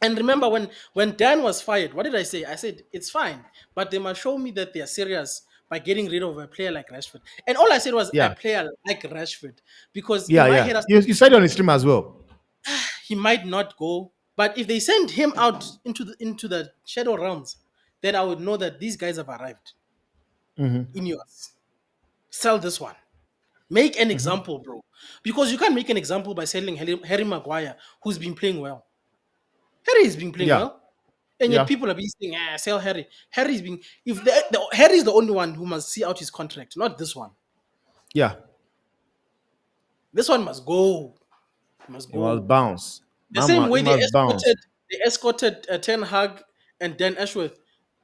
And remember when Dan was fired, what did I say? I said it's fine, but they must show me that they are serious by getting rid of a player like Rashford. And all I said was a Yeah, player like Rashford, because in yeah, my yeah. head I You, said you said it on the stream as well. he might not go, but if they send him out into the shadow realms, then I would know that these guys have arrived in yours. Sell this one. Make an example, bro, because you can't make an example by selling Harry Maguire, who's been playing well. Harry has been playing Yeah, well. And yet yeah, people are being saying, sell Harry. Harry's being if Harry's the only one who must see out his contract, not this one. yeah. This one must go. Must It must go. bounce. The same It way must bounce. they escorted Ten Hag and Dan Ashworth.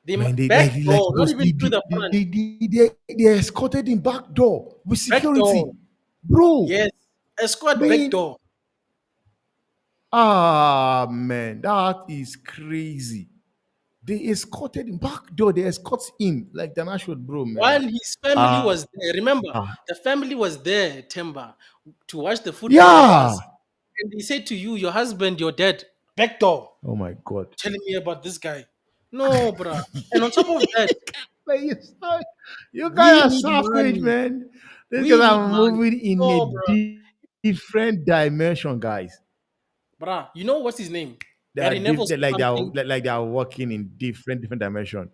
Man, they Back like door, it not was even through the front. they escorted him back door with Back door. security, bro. Yes. Escort back Man, door. man, that is crazy. They escorted him back door. They escort him like the national bro, While man. his family Ah, was there. Remember, the family was there, Temba, to watch the football with yeah. us. And they said to you, your husband, your dad, back door. Oh my god. Telling me about this guy. No, bruh. And on top of that, Man, you we guys are need savage, money. man. These guys We need are money. moving in a No, bruh. different dimension, guys. Bruh, you know what's his name? They are Gary Neville said like something. they are working in different dimension.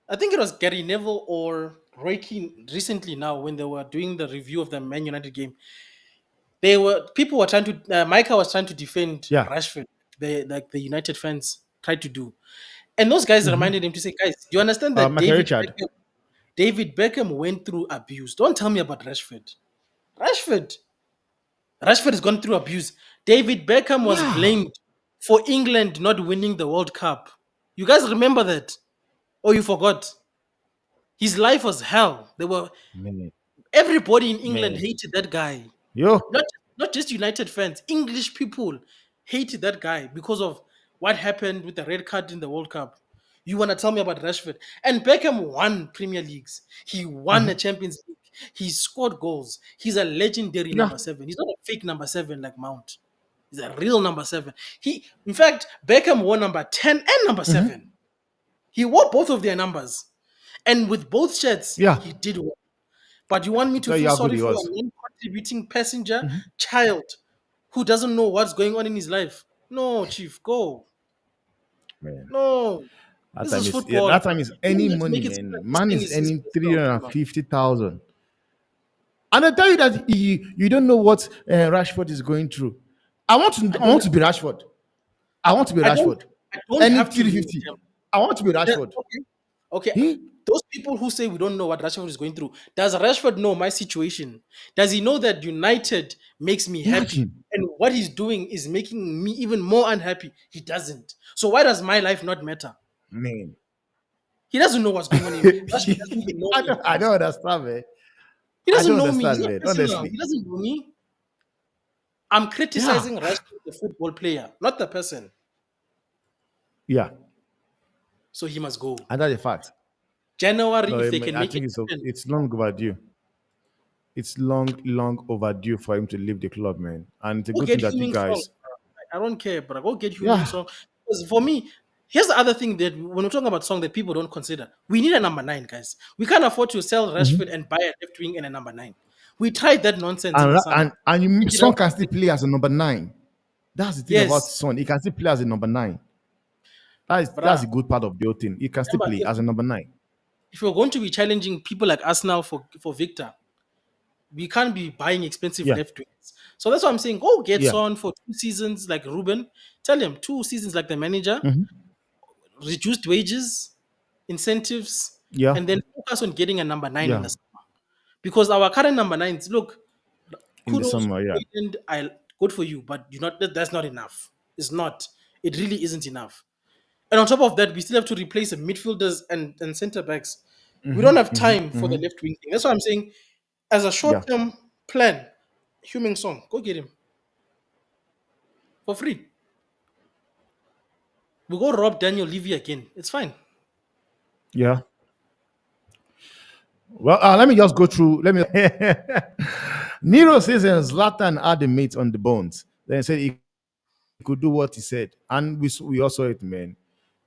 I think it was Gary Neville or Roy Keane recently now when they were doing the review of the Man United game. People were trying to Micah was trying to defend Yeah. Rashford, the United fans tried to do. And those guys reminded him to say, guys, do you understand that Michael Richard. David Beckham went through abuse? Don't tell me about Rashford. Rashford. Rashford has gone through abuse. David Beckham was Yeah. blamed for England not winning the World Cup. You guys remember that? Or you forgot? His life was hell. Man. Everybody in England Man. hated that guy. Yo. Not not just United fans. English people hated that guy because of what happened with the red card in the World Cup. You want to tell me about Rashford? And Beckham won Premier Leagues. He won the Champions League. He scored goals. He's a legendary Yeah. number seven. He's not a fake number seven like Mount. He's a real number seven. In fact, Beckham wore number 10 and number seven. He wore both of their numbers. And with both shirts, Yeah. he did well. But you want me to Tell you feel how good sorry he for a was. non-contributing passenger child who doesn't know what's going on in his life? No, Chief, go. Man. No, That this time is is football. any Let's money, make it seem man. like this Man thing is is earning personal. Come on. 350,000. And I tell you that you don't know what Rashford is going through. I I don't. want to be Rashford. I want to be I don't. Rashford. I don't Any have to know 350. them. I want to be Rashford. Okay. Okay. He Those people who say we don't know what Rashford is going through, does Rashford know my situation? Does he know that United makes me happy? imagine, And what he's doing is making me even more unhappy. He doesn't. So why does my life not matter? man. He doesn't know what's going on in Rashford doesn't even know me, I guys. don't understand, man. He I doesn't don't know me. He's understand, not man. personal. Honestly. He doesn't know me. I'm Yeah. criticizing Rashford, the football player, not the person. Yeah. So he must go. And that's a fact. January, No, if they can I make it think happen. it's long overdue. It's long overdue for him to leave the club, man. And it's a Go good thing get that you Heung-min Son. guys. I don't care, but I go get Huming Yeah. Song. Because for me, here's the other thing that when we're talking about song that people don't consider, we need a number nine, guys. We can't afford to sell Rashford and buy a left wing and a number nine. We tried that nonsense in And the summer. Ended Son up can still losing. play as a number nine. That's the thing about Yes, Son. He can still play as a number nine. That's but the good part of the whole thing. He can still remember, play as a number nine. if you're going to be challenging people like Arsenal for Victor, we can't be buying expensive Yeah. left wings. So that's why I'm saying go get Yeah. Son for 2 seasons like Ruben. Tell him 2 seasons like the manager, reduced wages, incentives, Yeah. and then focus on getting a number nine in Yeah. the summer. Because our current number nines, look, In the kudos, summer, yeah. and I good for you, but you not that's not enough. It's not. It really isn't enough. And on top of that, we still have to replace the midfielders and center backs. We don't have time for the left wing thing. That's why I'm saying, as a Yeah. short term plan, Huming Song, go get him for free. We go rob Daniel Levy again. It's fine. Yeah. Well, let me just go through. Let me. Nero says Zlatan had the meat on the bones. Then he said he could do what he said, and we also it, man.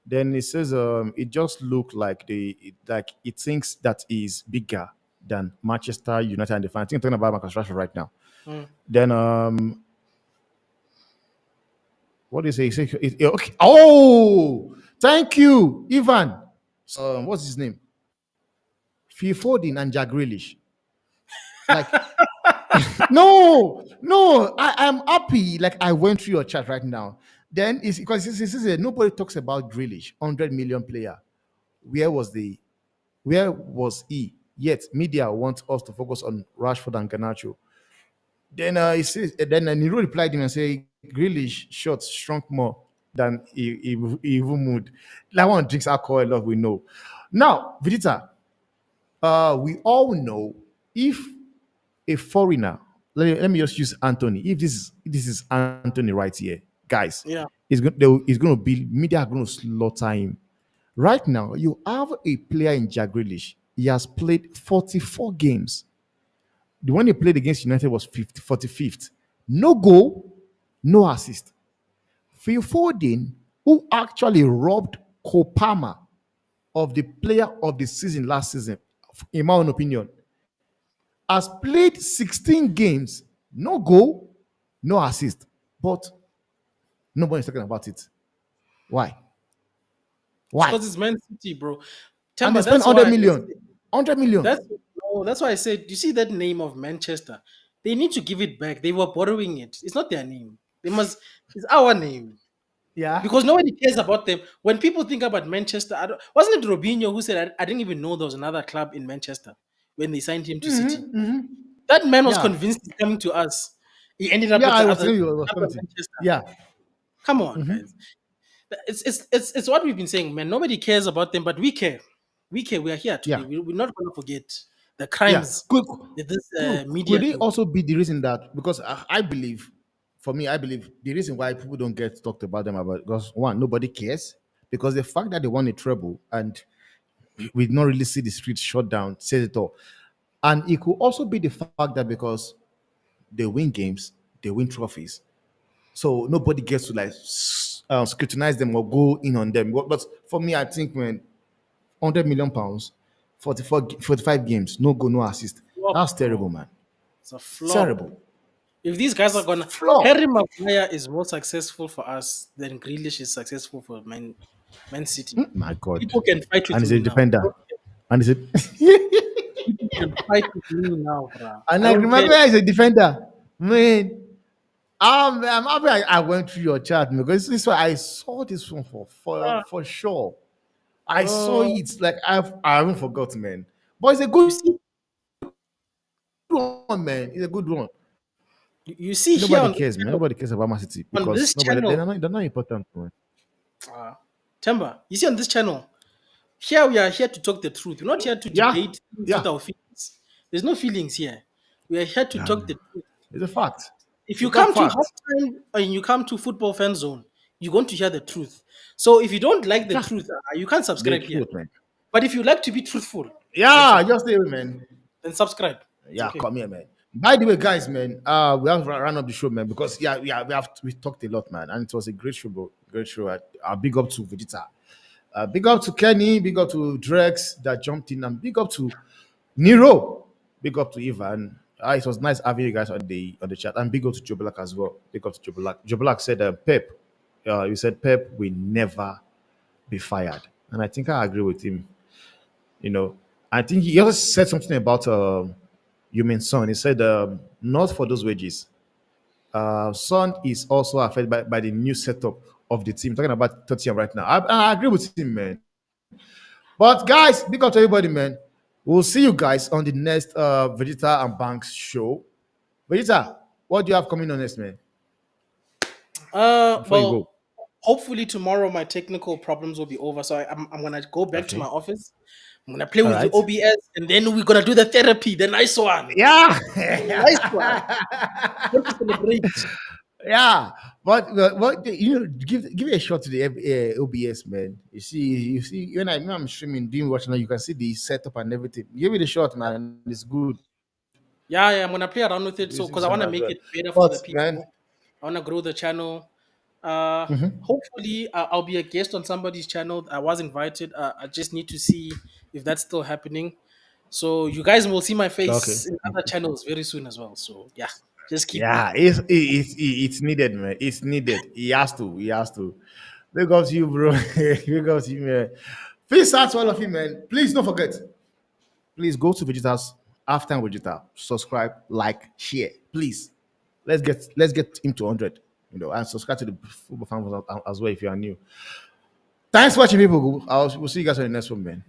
Then he says it just looked like like it thinks that is bigger than Manchester United and the fan. I think I'm talking about Marcus Rashford right now. Mm. Then what do you say? He say okay. Oh, thank you, Ivan. What's his name? Phil Foden and Jack Grealish. Like, no, no, I'm happy. Like, I went through your chat right now. Then it's because nobody talks about Grealish, 100 million player. Where was the where was he? Yet media wants us to focus on Rashford and Garnacho. Then he says, then Nero replied him and say Grealish shots shrunk more than he even would. That one drinks alcohol a lot. We know. Now, Vegeta, we all know if a foreigner, let me just use Anthony. If this is Anthony right here, guys, Yeah. he's going to be media are going to slaughter him. Right now, you have a player in Jack Grealish. He has played 44 games. The one he played against United was 45th. No goal, no assist. Phil Foden, who actually robbed Kopama of the player of the season last season, in my own opinion, has played 16 games, no goal, no assist. But nobody's talking about it. Why? It's Why? because it's Man City, bro. And they Temba, spend that's 100 why million. 100 million. that's no, that's why I said you see that name of Manchester. They need to give it back. They were borrowing it. It's not their name. They must it's our name. Yeah. Because nobody cares about them. When people think about Manchester, wasn't it Robinho who said I didn't even know there was another club in Manchester when they signed him to City? That man was Yeah. convinced he's coming to us. He ended up Yeah, with I the was other, telling you, I was other coming to. Manchester. Yeah. Come on, guys. It's what we've been saying, man. Nobody cares about them, but we care. We care. We are here today. Yeah. We're not going to forget the Yeah. crimes that this Could media it do. also be the reason that because I believe, for me, I believe the reason why people don't get talked about them about because one, nobody cares because the fact that they won a treble and we not really see the streets shut down says it all. And it could also be the fact that because they win games, they win trophies, so nobody gets to like scrutinize them or go in on them. But for me, I think when 100 million pounds, 45 games, no goal, no assist, Flop, that's terrible, bro. man. It's a flop. Terrible. If these guys are gonna, Flop. Harry Maguire is more successful for us than Grealish is successful for Man City. My God. People can fight with And he's a me now. defender. And he's a People can fight with me now, bruh. and I like don't care. remember is a defender. Man, I'm happy I went through your chat because this one I saw this one Ah, for sure. I saw uh, it like I haven't forgotten, man. But it's a you good see, one, man. It's a good one. you see here Nobody cares, man. Nobody cares about Man City on because this nobody channel, they're not important, man. uh, Temba, you see on this channel, here we are here to talk the truth. We're not here to Yeah, debate things with yeah, our feelings. There's no feelings here. We are here to yeah. talk the truth. It's a fact. If you It's that come to fact. halftime and you come to football fan zone, you're going to hear the truth. So if you don't like the Yeah, truth, you can't the subscribe here. truth, man. But if you like to be truthful, then Yeah, just stay, man. subscribe. It's Yeah, okay. come here, man. By the way, guys, man, we have to round up the show, man, because yeah, we talked a lot, man, and it was a great show, bro. Great show. Big up to Vegeta, big up to Kenny, big up to Drex that jumped in, and big up to Nero, big up to Ivan. It was nice having you guys on the chat, and big up to Joe Black as well. Big up to Joe Black. Joe Black said, "Pep, you said Pep will never be fired," and I think I agree with him. You know, I think he also said something about you mean Son. He said, not for those wages. Son is also affected by the new setup of the team. Talking about Tottenham right now. I agree with him, man. But guys, big up to everybody, man. We'll see you guys on the next Vegeta and Banks show. Vegeta, what do you have coming on next, man? Before you Well, go. hopefully tomorrow my technical problems will be over. So I'm gonna go back to my Okay. office. I'm gonna play All with the right. OBS, and then we're gonna do the therapy, the nice one, Yeah. the nice one. Going to celebrate. Yeah, but give it a shot to the OBS, man. You see, when I'm streaming, doing watching, you can see the setup and everything. Give it a shot, man. It's good. Yeah, yeah, I'm gonna play around with it. So, Using because I want someone to as make well. it better for But the man, people. I want to grow the channel. mhm. Hopefully, I'll be a guest on somebody's channel. I was invited. I just need to see if that's still happening. So, you guys will see my Okay. face in other channels very soon as well. So, yeah, just keep me. Yeah, it's needed, man. It's needed. He has to. He has to. Big up to you, bro. Big up to you, man. Peace out to all of you, man. Please don't forget. Please go to Vegeta's after Vegeta. Subscribe, like, share. Please. Let's get him to 100. And subscribe to the football fans as well if you are new. Thanks for watching, people. We'll see you guys on the next one, man.